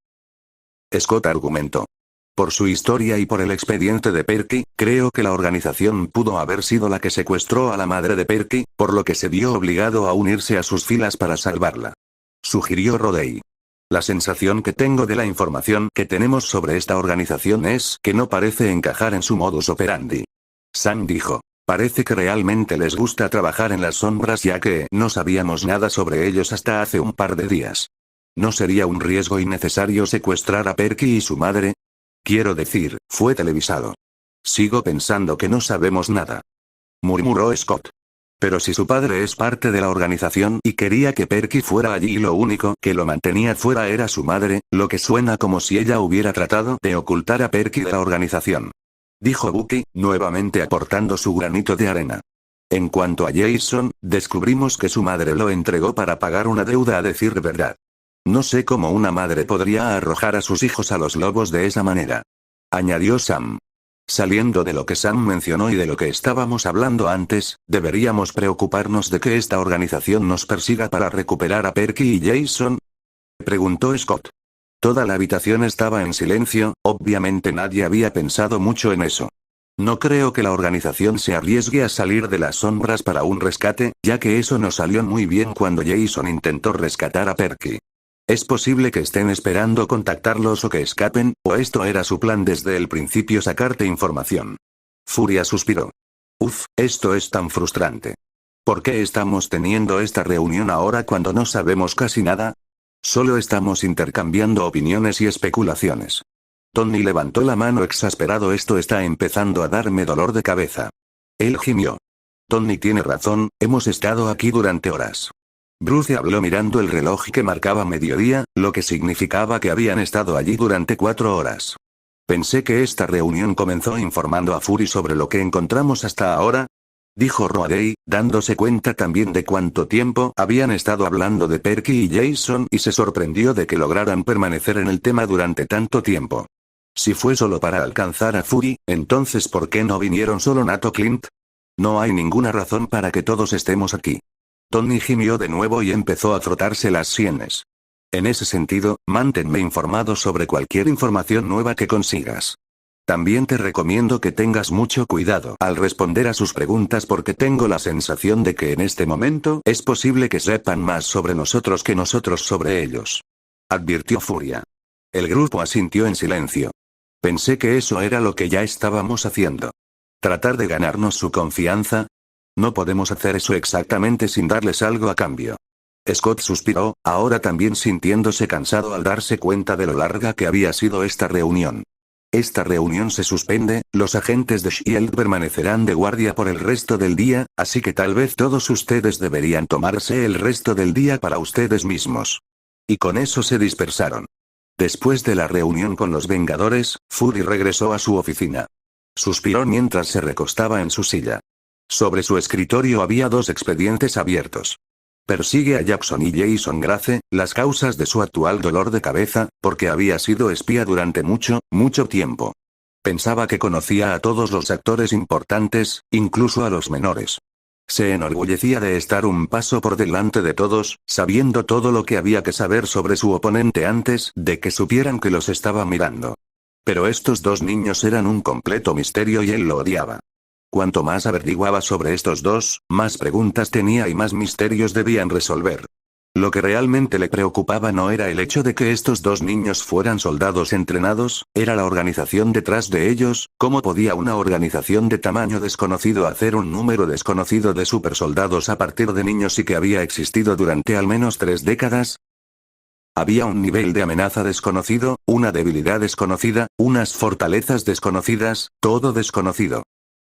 Scott argumentó. Por su historia y por el expediente de Perky, creo que la organización pudo haber sido la que secuestró a la madre de Perky, por lo que se vio obligado a unirse a sus filas para salvarla. Sugirió Rodey. La sensación que tengo de la información que tenemos sobre esta organización es que no parece encajar en su modus operandi. Sam dijo. Parece que realmente les gusta trabajar en las sombras ya que no sabíamos nada sobre ellos hasta hace un par de días. ¿No sería un riesgo innecesario secuestrar a Perky y su madre? Quiero decir, fue televisado. Sigo pensando que no sabemos nada. Murmuró Scott. Pero si su padre es parte de la organización y quería que Perky fuera allí y lo único que lo mantenía fuera era su madre, lo que suena como si ella hubiera tratado de ocultar a Perky de la organización. Dijo Bucky, nuevamente aportando su granito de arena. En cuanto a Jason, descubrimos que su madre lo entregó para pagar una deuda a decir verdad. No sé cómo una madre podría arrojar a sus hijos a los lobos de esa manera. Añadió Sam. Saliendo de lo que Sam mencionó y de lo que estábamos hablando antes, ¿deberíamos preocuparnos de que esta organización nos persiga para recuperar a Perky y Jason? Preguntó Scott. Toda la habitación estaba en silencio, obviamente nadie había pensado mucho en eso. No creo que la organización se arriesgue a salir de las sombras para un rescate, ya que eso no salió muy bien cuando Jason intentó rescatar a Perky. Es posible que estén esperando contactarlos o que escapen, o esto era su plan desde el principio sacarte información. Furia suspiró. Uf, esto es tan frustrante. ¿Por qué estamos teniendo esta reunión ahora cuando no sabemos casi nada? Solo estamos intercambiando opiniones y especulaciones. Tony levantó la mano exasperado. Esto está empezando a darme dolor de cabeza. Él gimió. Tony tiene razón, hemos estado aquí durante horas. Bruce habló mirando el reloj que marcaba mediodía, lo que significaba que habían estado allí durante 4 horas. Pensé que esta reunión comenzó informando a Fury sobre lo que encontramos hasta ahora. Dijo Rodey, dándose cuenta también de cuánto tiempo habían estado hablando de Perky y Jason y se sorprendió de que lograran permanecer en el tema durante tanto tiempo. Si fue solo para alcanzar a Fury, entonces ¿por qué no vinieron solo Nat o Clint? No hay ninguna razón para que todos estemos aquí. Tony gimió de nuevo y empezó a frotarse las sienes. En ese sentido, manténme informado sobre cualquier información nueva que consigas. También te recomiendo que tengas mucho cuidado al responder a sus preguntas porque tengo la sensación de que en este momento es posible que sepan más sobre nosotros que nosotros sobre ellos. Advirtió Furia. El grupo asintió en silencio. Pensé que eso era lo que ya estábamos haciendo. ¿Tratar de ganarnos su confianza? No podemos hacer eso exactamente sin darles algo a cambio. Scott suspiró, ahora también sintiéndose cansado al darse cuenta de lo larga que había sido esta reunión. Esta reunión se suspende, los agentes de SHIELD permanecerán de guardia por el resto del día, así que tal vez todos ustedes deberían tomarse el resto del día para ustedes mismos. Y con eso se dispersaron. Después de la reunión con los Vengadores, Fury regresó a su oficina. Suspiró mientras se recostaba en su silla. Sobre su escritorio había 2 expedientes abiertos. Persigue a Jackson y Jason Grace, las causas de su actual dolor de cabeza, porque había sido espía durante mucho tiempo. Pensaba que conocía a todos los actores importantes, incluso a los menores. Se enorgullecía de estar un paso por delante de todos, sabiendo todo lo que había que saber sobre su oponente antes de que supieran que los estaba mirando. Pero estos 2 niños eran un completo misterio y él lo odiaba. Cuanto más averiguaba sobre estos 2, más preguntas tenía y más misterios debían resolver. Lo que realmente le preocupaba no era el hecho de que estos 2 niños fueran soldados entrenados, era la organización detrás de ellos. ¿Cómo podía una organización de tamaño desconocido hacer un número desconocido de supersoldados a partir de niños y que había existido durante al menos 3 décadas? Había un nivel de amenaza desconocido, una debilidad desconocida, unas fortalezas desconocidas, todo desconocido.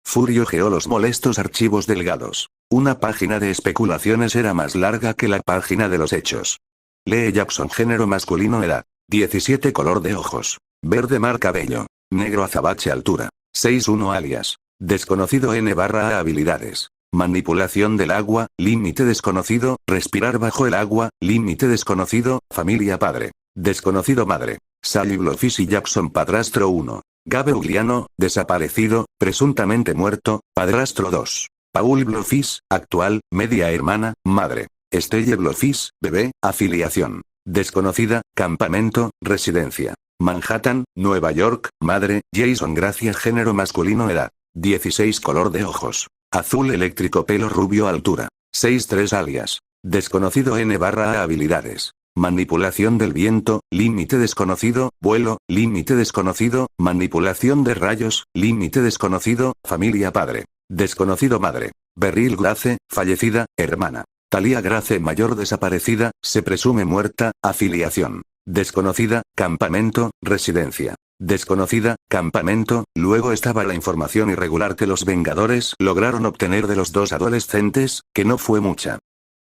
Fury hojeó los molestos archivos delgados. Una página de especulaciones era más larga que la página de los hechos. Lee Jackson, género masculino, edad 17, color de ojos verde, mar cabello negro, azabache, altura 6'1", alias desconocido, N/A, habilidades: manipulación del agua, límite desconocido; respirar bajo el agua, límite desconocido; familia, padre desconocido, madre Sally Blofis y Jackson, padrastro 1. Gabe Ugliano, desaparecido, presuntamente muerto; padrastro 2. Paul Blofis, actual, media hermana, madre Estelle Blofis, bebé; afiliación desconocida; campamento, residencia Manhattan, Nueva York; madre Jason Gracia, género masculino, edad 16, color de ojos azul eléctrico, pelo rubio, altura 6'3", alias desconocido, N/A, habilidades: manipulación del viento, límite desconocido; vuelo, límite desconocido; manipulación de rayos, límite desconocido; familia, padre desconocido, madre Beryl Grace, fallecida; hermana Talia Grace, mayor, desaparecida, se presume muerta; afiliación desconocida; campamento, residencia desconocida; campamento. Luego estaba la información irregular que los Vengadores lograron obtener de los 2 adolescentes, que no fue mucha.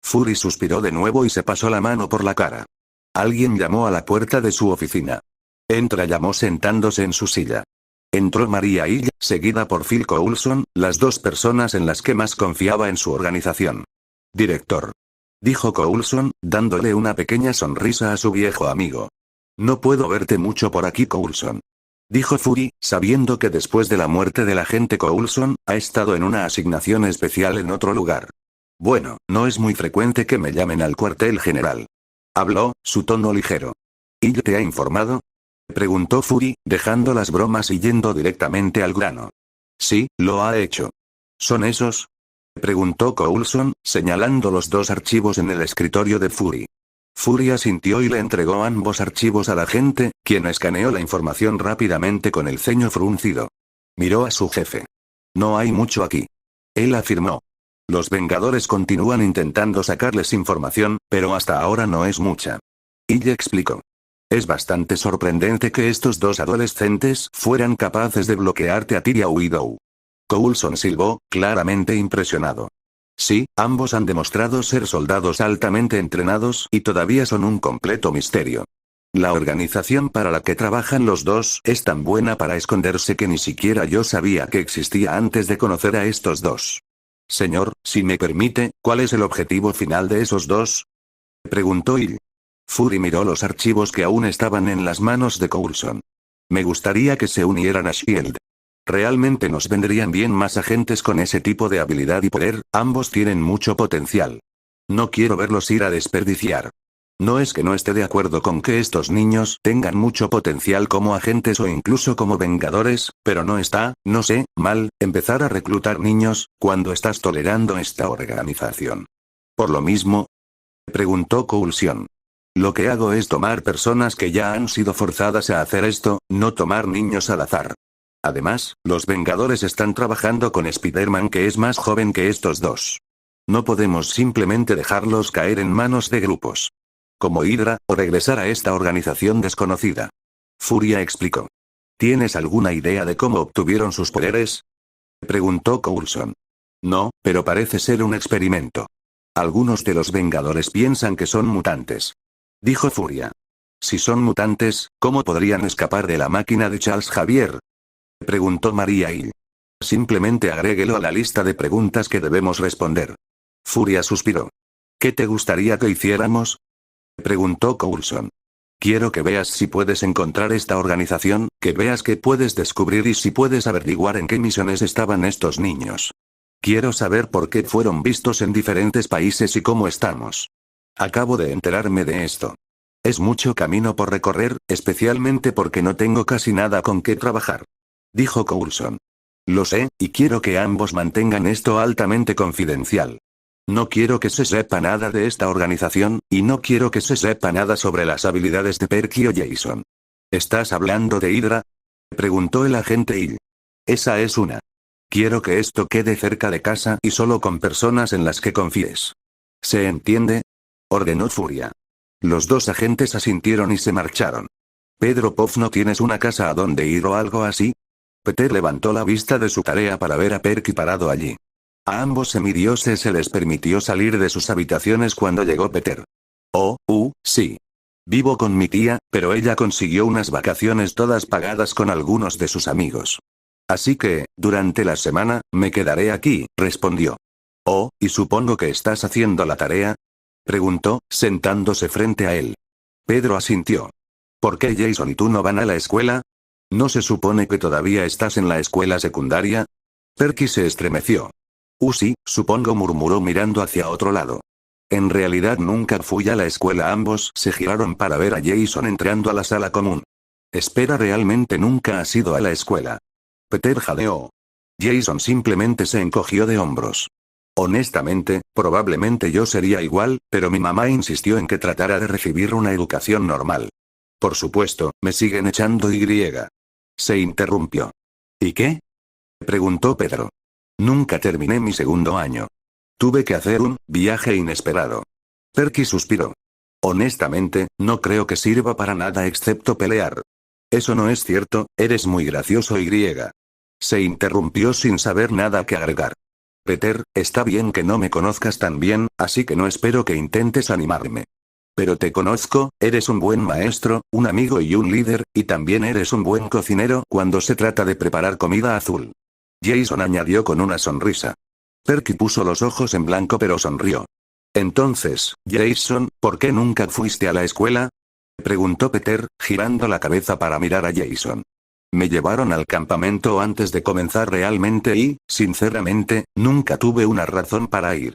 Fury suspiró de nuevo y se pasó la mano por la cara. Alguien llamó a la puerta de su oficina. Entra, llamó sentándose en su silla. Entró Maria Hill, seguida por Phil Coulson, las 2 personas en las que más confiaba en su organización. Director, dijo Coulson, dándole una pequeña sonrisa a su viejo amigo. No puedo verte mucho por aquí, Coulson, dijo Fury, sabiendo que después de la muerte del agente Coulson, ha estado en una asignación especial en otro lugar. Bueno, no es muy frecuente que me llamen al cuartel general. Habló, su tono ligero. ¿Y te ha informado?, preguntó Fury, dejando las bromas y yendo directamente al grano. Sí, lo ha hecho. ¿Son esos?, preguntó Coulson, señalando los 2 archivos en el escritorio de Fury. Fury asintió y le entregó ambos archivos al agente, quien escaneó la información rápidamente con el ceño fruncido. Miró a su jefe. No hay mucho aquí, él afirmó. Los Vengadores continúan intentando sacarles información, pero hasta ahora no es mucha. Y le explicó. Es bastante sorprendente que estos 2 adolescentes fueran capaces de bloquearte a ti y a Widow. Coulson silbó, claramente impresionado. Sí, ambos han demostrado ser soldados altamente entrenados y todavía son un completo misterio. La organización para la que trabajan los 2 es tan buena para esconderse que ni siquiera yo sabía que existía antes de conocer a estos 2. Señor, si me permite, ¿cuál es el objetivo final de esos 2? preguntó Hill. Fury miró los archivos que aún estaban en las manos de Coulson. Me gustaría que se unieran a SHIELD. Realmente nos vendrían bien más agentes con ese tipo de habilidad y poder; ambos tienen mucho potencial. No quiero verlos ir a desperdiciar. No es que no esté de acuerdo con que estos niños tengan mucho potencial como agentes o incluso como vengadores, pero no está, no sé, mal, empezar a reclutar niños, cuando estás tolerando esta organización. ¿Por lo mismo?, preguntó Coulson. Lo que hago es tomar personas que ya han sido forzadas a hacer esto, no tomar niños al azar. Además, los Vengadores están trabajando con Spider-Man, que es más joven que estos 2. No podemos simplemente dejarlos caer en manos de grupos como Hydra, o regresar a esta organización desconocida. Furia explicó. ¿Tienes alguna idea de cómo obtuvieron sus poderes? Preguntó Coulson. No, pero parece ser un experimento. Algunos de los Vengadores piensan que son mutantes. Dijo Furia. Si son mutantes, ¿cómo podrían escapar de la máquina de Charles Xavier? Preguntó Maria Hill. Simplemente agréguelo a la lista de preguntas que debemos responder. Furia suspiró. ¿Qué te gustaría que hiciéramos? Preguntó Coulson. Quiero que veas si puedes encontrar esta organización, que veas qué puedes descubrir y si puedes averiguar en qué misiones estaban estos niños. Quiero saber por qué fueron vistos en diferentes países y cómo estamos. Acabo de enterarme de esto. Es mucho camino por recorrer, especialmente porque no tengo casi nada con qué trabajar. Dijo Coulson. Lo sé, y quiero que ambos mantengan esto altamente confidencial. No quiero que se sepa nada de esta organización, y no quiero que se sepa nada sobre las habilidades de Perky o Jason. ¿Estás hablando de Hydra? Preguntó el agente Hill. Esa es una. Quiero que esto quede cerca de casa y solo con personas en las que confíes. ¿Se entiende? Ordenó Furia. Los dos agentes asintieron y se marcharon. Pedro Poff, ¿no tienes una casa a donde ir o algo así? Peter levantó la vista de su tarea para ver a Perky parado allí. A ambos semidioses se les permitió salir de sus habitaciones cuando llegó Peter. Oh, sí. Vivo con mi tía, pero ella consiguió unas vacaciones todas pagadas con algunos de sus amigos. Así que, durante la semana, me quedaré aquí, respondió. Oh, ¿y supongo que estás haciendo la tarea? Preguntó, sentándose frente a él. Pedro asintió. ¿Por qué Jason y tú no van a la escuela? ¿No se supone que todavía estás en la escuela secundaria? Perky se estremeció. Sí, supongo, murmuró mirando hacia otro lado. En realidad nunca fui a la escuela. Ambos se giraron para ver a Jason entrando a la sala común. Espera, ¿realmente nunca has ido a la escuela? Peter jadeó. Jason simplemente se encogió de hombros. Honestamente, probablemente yo sería igual, pero mi mamá insistió en que tratara de recibir una educación normal. Por supuesto, me siguen echando y. Se interrumpió. ¿Y qué? Preguntó Pedro. Nunca terminé mi segundo año. Tuve que hacer un viaje inesperado. Perky suspiró. Honestamente, no creo que sirva para nada excepto pelear. Eso no es cierto, eres muy gracioso y. Se interrumpió sin saber nada que agregar. Peter, está bien que no me conozcas tan bien, así que no espero que intentes animarme. Pero te conozco, eres un buen maestro, un amigo y un líder, y también eres un buen cocinero cuando se trata de preparar comida azul. Jason añadió con una sonrisa. Perky puso los ojos en blanco pero sonrió. Entonces, Jason, ¿por qué nunca fuiste a la escuela? Preguntó Peter, girando la cabeza para mirar a Jason. Me llevaron al campamento antes de comenzar realmente y, sinceramente, nunca tuve una razón para ir.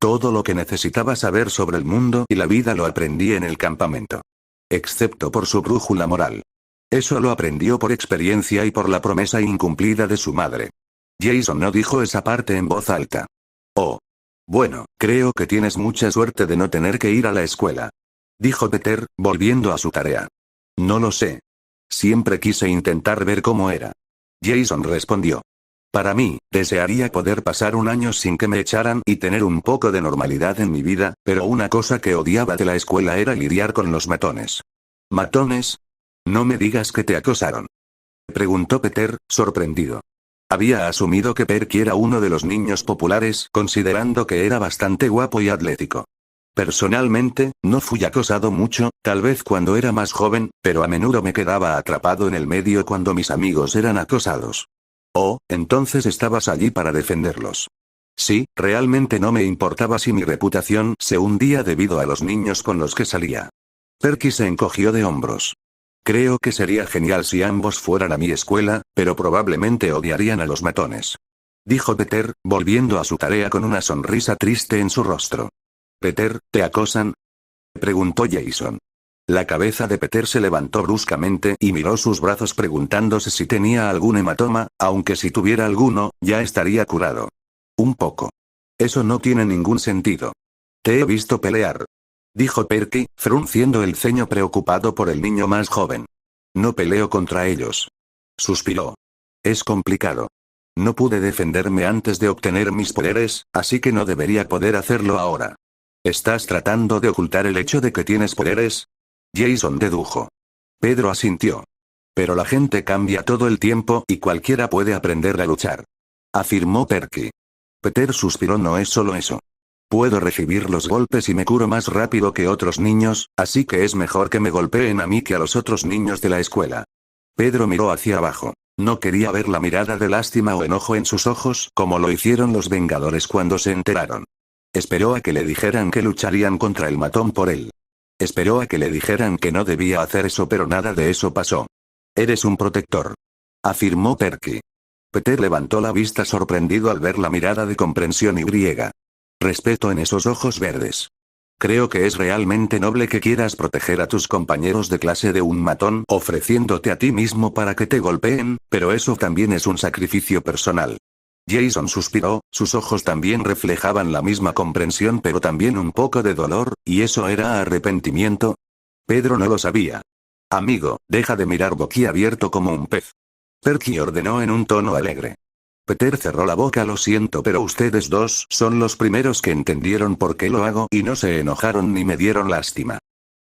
Todo lo que necesitaba saber sobre el mundo y la vida lo aprendí en el campamento. Excepto por su brújula moral. Eso lo aprendió por experiencia y por la promesa incumplida de su madre. Jason no dijo esa parte en voz alta. Oh. Bueno, creo que tienes mucha suerte de no tener que ir a la escuela. Dijo Peter, volviendo a su tarea. No lo sé. Siempre quise intentar ver cómo era. Jason respondió. Para mí, desearía poder pasar un año sin que me echaran y tener un poco de normalidad en mi vida, pero una cosa que odiaba de la escuela era lidiar con los matones. ¿Matones? No me digas que te acosaron. Preguntó Peter, sorprendido. Había asumido que Perky era uno de los niños populares, considerando que era bastante guapo y atlético. Personalmente, no fui acosado mucho, tal vez cuando era más joven, pero a menudo me quedaba atrapado en el medio cuando mis amigos eran acosados. Oh, entonces estabas allí para defenderlos. Sí, realmente no me importaba si mi reputación se hundía debido a los niños con los que salía. Perky se encogió de hombros. Creo que sería genial si ambos fueran a mi escuela, pero probablemente odiarían a los matones. Dijo Peter, volviendo a su tarea con una sonrisa triste en su rostro. Peter, ¿te acosan? Preguntó Jason. La cabeza de Peter se levantó bruscamente y miró sus brazos preguntándose si tenía algún hematoma, aunque si tuviera alguno, ya estaría curado. Un poco. Eso no tiene ningún sentido. Te he visto pelear. Dijo Perky, frunciendo el ceño preocupado por el niño más joven. No peleo contra ellos. Suspiró. Es complicado. No pude defenderme antes de obtener mis poderes, así que no debería poder hacerlo ahora. ¿Estás tratando de ocultar el hecho de que tienes poderes? Jason dedujo. Pedro asintió. Pero la gente cambia todo el tiempo y cualquiera puede aprender a luchar. Afirmó Perky. Peter suspiró. No es solo eso. Puedo recibir los golpes y me curo más rápido que otros niños, así que es mejor que me golpeen a mí que a los otros niños de la escuela. Pedro miró hacia abajo. No quería ver la mirada de lástima o enojo en sus ojos como lo hicieron los Vengadores cuando se enteraron. Esperó a que le dijeran que lucharían contra el matón por él. Esperó a que le dijeran que no debía hacer eso, pero nada de eso pasó. Eres un protector. Afirmó Perky. Peter levantó la vista sorprendido al ver la mirada de comprensión y griega. Respeto en esos ojos verdes. Creo que es realmente noble que quieras proteger a tus compañeros de clase de un matón ofreciéndote a ti mismo para que te golpeen, pero eso también es un sacrificio personal. Jason suspiró, sus ojos también reflejaban la misma comprensión pero también un poco de dolor, ¿y eso era arrepentimiento? Pedro no lo sabía. Amigo, deja de mirar boquiabierto como un pez. Perky ordenó en un tono alegre. Peter cerró la boca. Lo siento, pero ustedes dos son los primeros que entendieron por qué lo hago y no se enojaron ni me dieron lástima.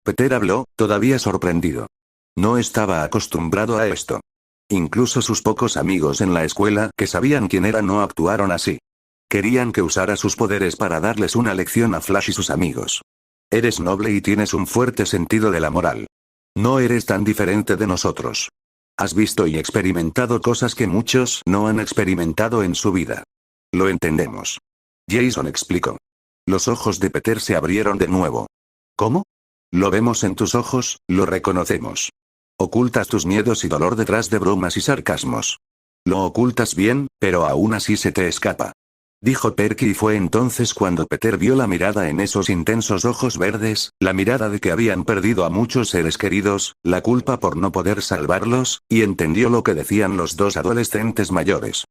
Peter habló, todavía sorprendido. No estaba acostumbrado a esto. Incluso sus pocos amigos en la escuela que sabían quién era no actuaron así. Querían que usara sus poderes para darles una lección a Flash y sus amigos. Eres noble y tienes un fuerte sentido de la moral. No eres tan diferente de nosotros. Has visto y experimentado cosas que muchos no han experimentado en su vida. Lo entendemos. Jason explicó. Los ojos de Peter se abrieron de nuevo. ¿Cómo? Lo vemos en tus ojos, lo reconocemos. Ocultas tus miedos y dolor detrás de bromas y sarcasmos. Lo ocultas bien, pero aún así se te escapa. Dijo Perky y fue entonces cuando Peter vio la mirada en esos intensos ojos verdes, la mirada de que habían perdido a muchos seres queridos, la culpa por no poder salvarlos, y entendió lo que decían los dos adolescentes mayores.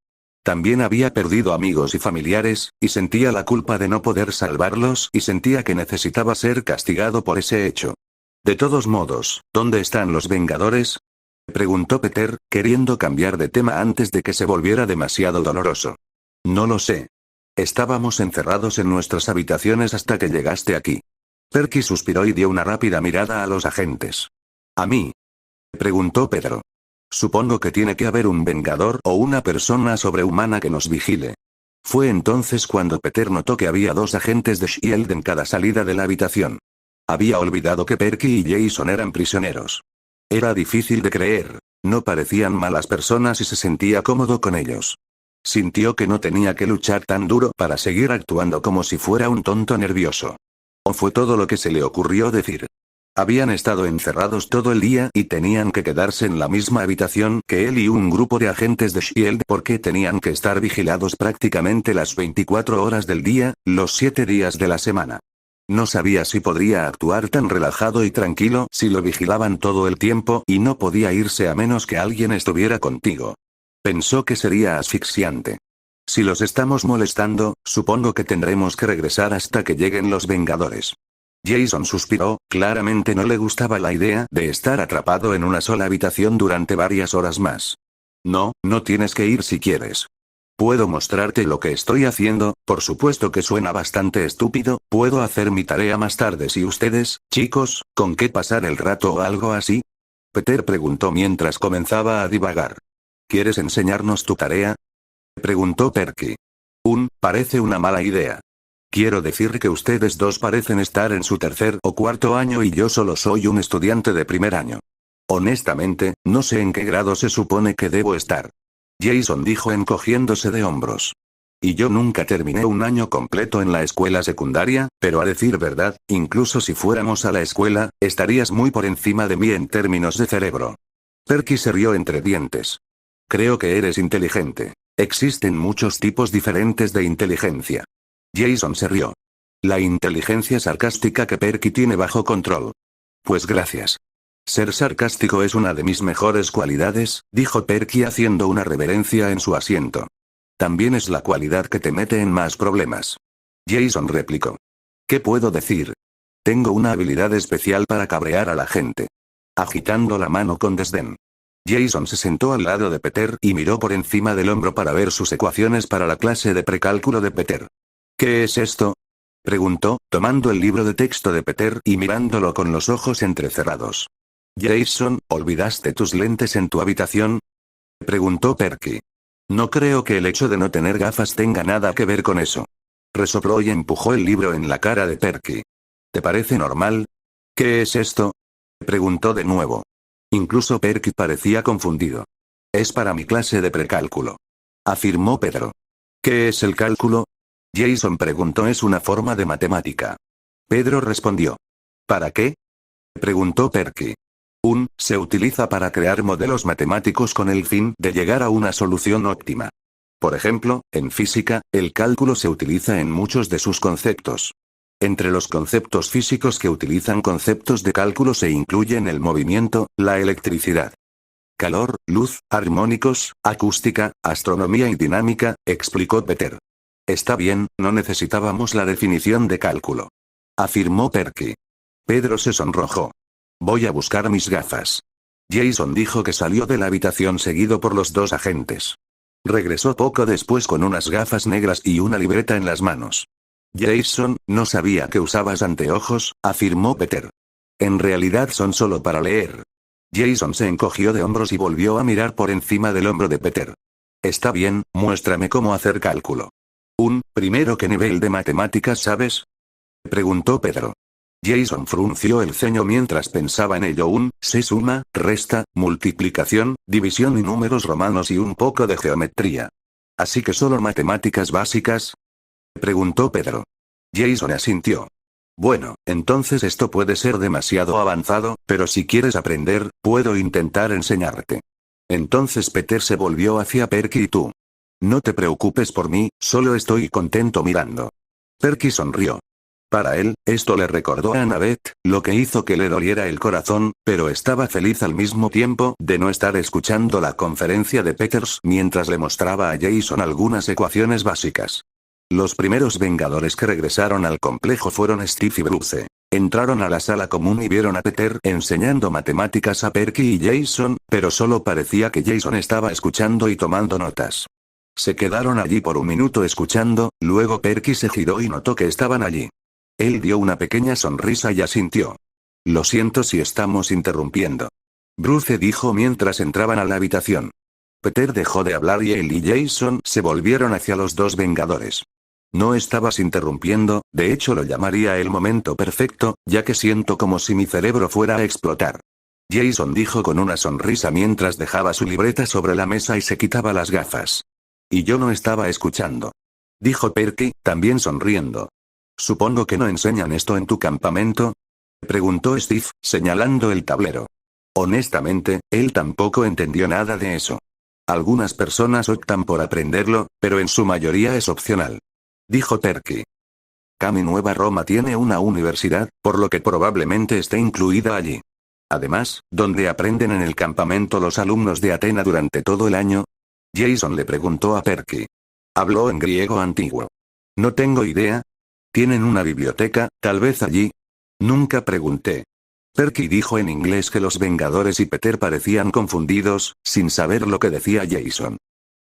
También había perdido amigos y familiares, y sentía la culpa de no poder salvarlos y sentía que necesitaba ser castigado por ese hecho. De todos modos, ¿dónde están los Vengadores? Preguntó Peter, queriendo cambiar de tema antes de que se volviera demasiado doloroso. No lo sé. Estábamos encerrados en nuestras habitaciones hasta que llegaste aquí. Perky suspiró y dio una rápida mirada a los agentes. ¿A mí? Preguntó Pedro. Supongo que tiene que haber un vengador o una persona sobrehumana que nos vigile. Fue entonces cuando Peter notó que había dos agentes de S.H.I.E.L.D. en cada salida de la habitación. Había olvidado que Perky y Jason eran prisioneros. Era difícil de creer. No parecían malas personas y se sentía cómodo con ellos. Sintió que no tenía que luchar tan duro para seguir actuando como si fuera un tonto nervioso. O fue todo lo que se le ocurrió decir. Habían estado encerrados todo el día y tenían que quedarse en la misma habitación que él y un grupo de agentes de S.H.I.E.L.D. porque tenían que estar vigilados prácticamente las 24 horas del día, los 7 días de la semana. No sabía si podría actuar tan relajado y tranquilo si lo vigilaban todo el tiempo y no podía irse a menos que alguien estuviera contigo. Pensó que sería asfixiante. Si los estamos molestando, supongo que tendremos que regresar hasta que lleguen los Vengadores. Jason suspiró, claramente no le gustaba la idea de estar atrapado en una sola habitación durante varias horas más. No, no tienes que ir si quieres. Puedo mostrarte lo que estoy haciendo, por supuesto que suena bastante estúpido, puedo hacer mi tarea más tarde si ustedes, chicos, ¿con qué pasar el rato o algo así? Peter preguntó mientras comenzaba a divagar. ¿Quieres enseñarnos tu tarea? Preguntó Perky. Parece una mala idea. Quiero decir que ustedes dos parecen estar en su tercer o cuarto año y yo solo soy un estudiante de primer año. Honestamente, no sé en qué grado se supone que debo estar. Jason dijo encogiéndose de hombros. Y yo nunca terminé un año completo en la escuela secundaria, pero a decir verdad, incluso si fuéramos a la escuela, estarías muy por encima de mí en términos de cerebro. Perky se rió entre dientes. Creo que eres inteligente. Existen muchos tipos diferentes de inteligencia. Jason se rió. La inteligencia sarcástica que Perky tiene bajo control. Pues gracias. Ser sarcástico es una de mis mejores cualidades, dijo Perky haciendo una reverencia en su asiento. También es la cualidad que te mete en más problemas. Jason replicó. ¿Qué puedo decir? Tengo una habilidad especial para cabrear a la gente. Agitando la mano con desdén. Jason se sentó al lado de Peter y miró por encima del hombro para ver sus ecuaciones para la clase de precálculo de Peter. ¿Qué es esto? Preguntó, tomando el libro de texto de Peter y mirándolo con los ojos entrecerrados. Jason, ¿olvidaste tus lentes en tu habitación? Preguntó Perky. No creo que el hecho de no tener gafas tenga nada que ver con eso. Resopló y empujó el libro en la cara de Perky. ¿Te parece normal? ¿Qué es esto? Preguntó de nuevo. Incluso Perky parecía confundido. Es para mi clase de precálculo, afirmó Pedro. ¿Qué es el cálculo? Jason preguntó. Es una forma de matemática. Pedro respondió. ¿Para qué? Preguntó Perky. Se utiliza para crear modelos matemáticos con el fin de llegar a una solución óptima. Por ejemplo, en física, el cálculo se utiliza en muchos de sus conceptos. Entre los conceptos físicos que utilizan conceptos de cálculo se incluyen el movimiento, la electricidad, calor, luz, armónicos, acústica, astronomía y dinámica, explicó Peter. Está bien, no necesitábamos la definición de cálculo, afirmó Perky. Pedro se sonrojó. Voy a buscar mis gafas. Jason dijo que salió de la habitación seguido por los dos agentes. Regresó poco después con unas gafas negras y una libreta en las manos. Jason, no sabía que usabas anteojos, afirmó Peter. En realidad son solo para leer. Jason se encogió de hombros y volvió a mirar por encima del hombro de Peter. Está bien, muéstrame cómo hacer cálculo. Primero, ¿qué nivel de matemáticas sabes? Preguntó Pedro. Jason frunció el ceño mientras pensaba en ello. Sé suma, resta, multiplicación, división y números romanos y un poco de geometría. ¿Así que solo matemáticas básicas? Preguntó Pedro. Jason asintió. Bueno, entonces esto puede ser demasiado avanzado, pero si quieres aprender, puedo intentar enseñarte. Entonces Peter se volvió hacia Perky y tú. No te preocupes por mí, solo estoy contento mirando. Perky sonrió. Para él, esto le recordó a Annabeth, lo que hizo que le doliera el corazón, pero estaba feliz al mismo tiempo de no estar escuchando la conferencia de Peters mientras le mostraba a Jason algunas ecuaciones básicas. Los primeros Vengadores que regresaron al complejo fueron Steve y Bruce. Entraron a la sala común y vieron a Peter enseñando matemáticas a Perky y Jason, pero solo parecía que Jason estaba escuchando y tomando notas. Se quedaron allí por un minuto escuchando, luego Perky se giró y notó que estaban allí. Él dio una pequeña sonrisa y asintió. Lo siento si estamos interrumpiendo. Bruce dijo mientras entraban a la habitación. Peter dejó de hablar y él y Jason se volvieron hacia los dos Vengadores. No estabas interrumpiendo, de hecho lo llamaría el momento perfecto, ya que siento como si mi cerebro fuera a explotar. Jason dijo con una sonrisa mientras dejaba su libreta sobre la mesa y se quitaba las gafas. Y yo no estaba escuchando. Dijo Perky, también sonriendo. Supongo que no enseñan esto en tu campamento. Preguntó Steve, señalando el tablero. Honestamente, él tampoco entendió nada de eso. Algunas personas optan por aprenderlo, pero en su mayoría es opcional. Dijo Perky. Cami Nueva Roma tiene una universidad, por lo que probablemente esté incluida allí. Además, ¿dónde aprenden en el campamento los alumnos de Atena durante todo el año? Jason le preguntó a Perky. Habló en griego antiguo. No tengo idea. ¿Tienen una biblioteca, tal vez allí? Nunca pregunté. Perky dijo en inglés que los Vengadores y Peter parecían confundidos, sin saber lo que decía Jason.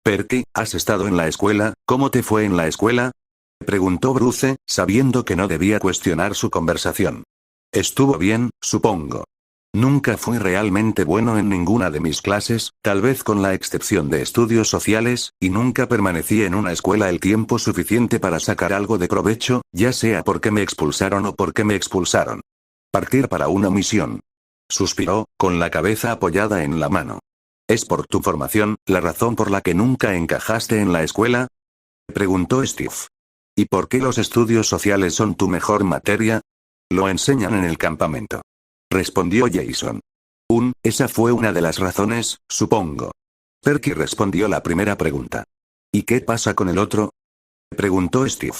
Perky, ¿has estado en la escuela? ¿Cómo te fue en la escuela? Preguntó Bruce, sabiendo que no debía cuestionar su conversación. Estuvo bien, supongo. Nunca fui realmente bueno en ninguna de mis clases, tal vez con la excepción de estudios sociales, y nunca permanecí en una escuela el tiempo suficiente para sacar algo de provecho, ya sea porque me expulsaron o porque me expulsaron. Partir para una misión. Suspiró, con la cabeza apoyada en la mano. ¿Es por tu formación, la razón por la que nunca encajaste en la escuela? Preguntó Steve. ¿Y por qué los estudios sociales son tu mejor materia? Lo enseñan en el campamento. Respondió Jason. Esa fue una de las razones, supongo. Perky respondió la primera pregunta. ¿Y qué pasa con el otro? Preguntó Steve.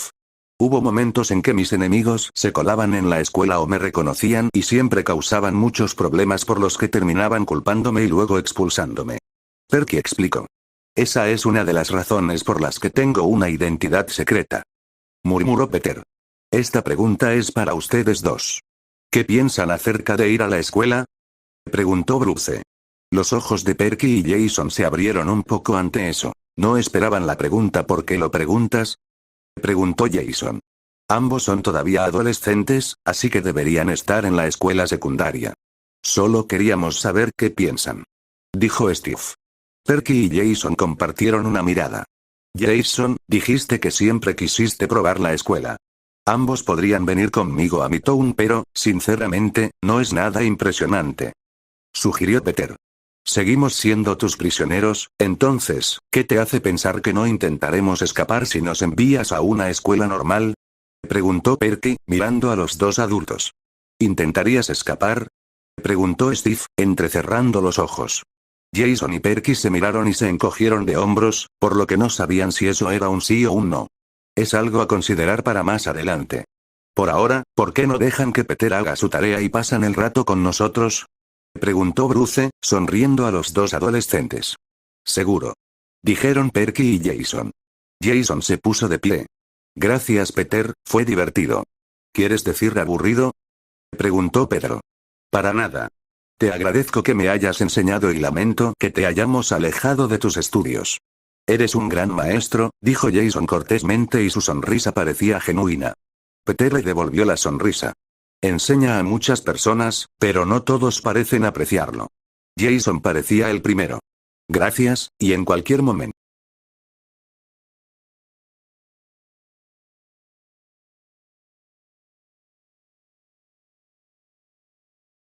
Hubo momentos en que mis enemigos se colaban en la escuela o me reconocían y siempre causaban muchos problemas por los que terminaban culpándome y luego expulsándome. Perky explicó. Esa es una de las razones por las que tengo una identidad secreta. Murmuró Peter. Esta pregunta es para ustedes dos. ¿Qué piensan acerca de ir a la escuela? Preguntó Bruce. Los ojos de Perky y Jason se abrieron un poco ante eso. ¿No esperaban la pregunta por qué lo preguntas? Preguntó Jason. Ambos son todavía adolescentes, así que deberían estar en la escuela secundaria. Solo queríamos saber qué piensan. Dijo Steve. Perky y Jason compartieron una mirada. Jason, dijiste que siempre quisiste probar la escuela. Ambos podrían venir conmigo a Midtown, pero, sinceramente, no es nada impresionante. Sugirió Peter. Seguimos siendo tus prisioneros, entonces, ¿qué te hace pensar que no intentaremos escapar si nos envías a una escuela normal? Preguntó Perky, mirando a los dos adultos. ¿Intentarías escapar? Preguntó Steve, entrecerrando los ojos. Jason y Perky se miraron y se encogieron de hombros, por lo que no sabían si eso era un sí o un no. Es algo a considerar para más adelante. Por ahora, ¿por qué no dejan que Peter haga su tarea y pasan el rato con nosotros? Preguntó Bruce, sonriendo a los dos adolescentes. Seguro. Dijeron Perky y Jason. Jason se puso de pie. Gracias Peter, fue divertido. ¿Quieres decir aburrido? Preguntó Pedro. Para nada. Te agradezco que me hayas enseñado y lamento que te hayamos alejado de tus estudios. Eres un gran maestro, dijo Jason cortésmente y su sonrisa parecía genuina. Peter le devolvió la sonrisa. Enseña a muchas personas, pero no todos parecen apreciarlo. Jason parecía el primero. Gracias, y en cualquier momento.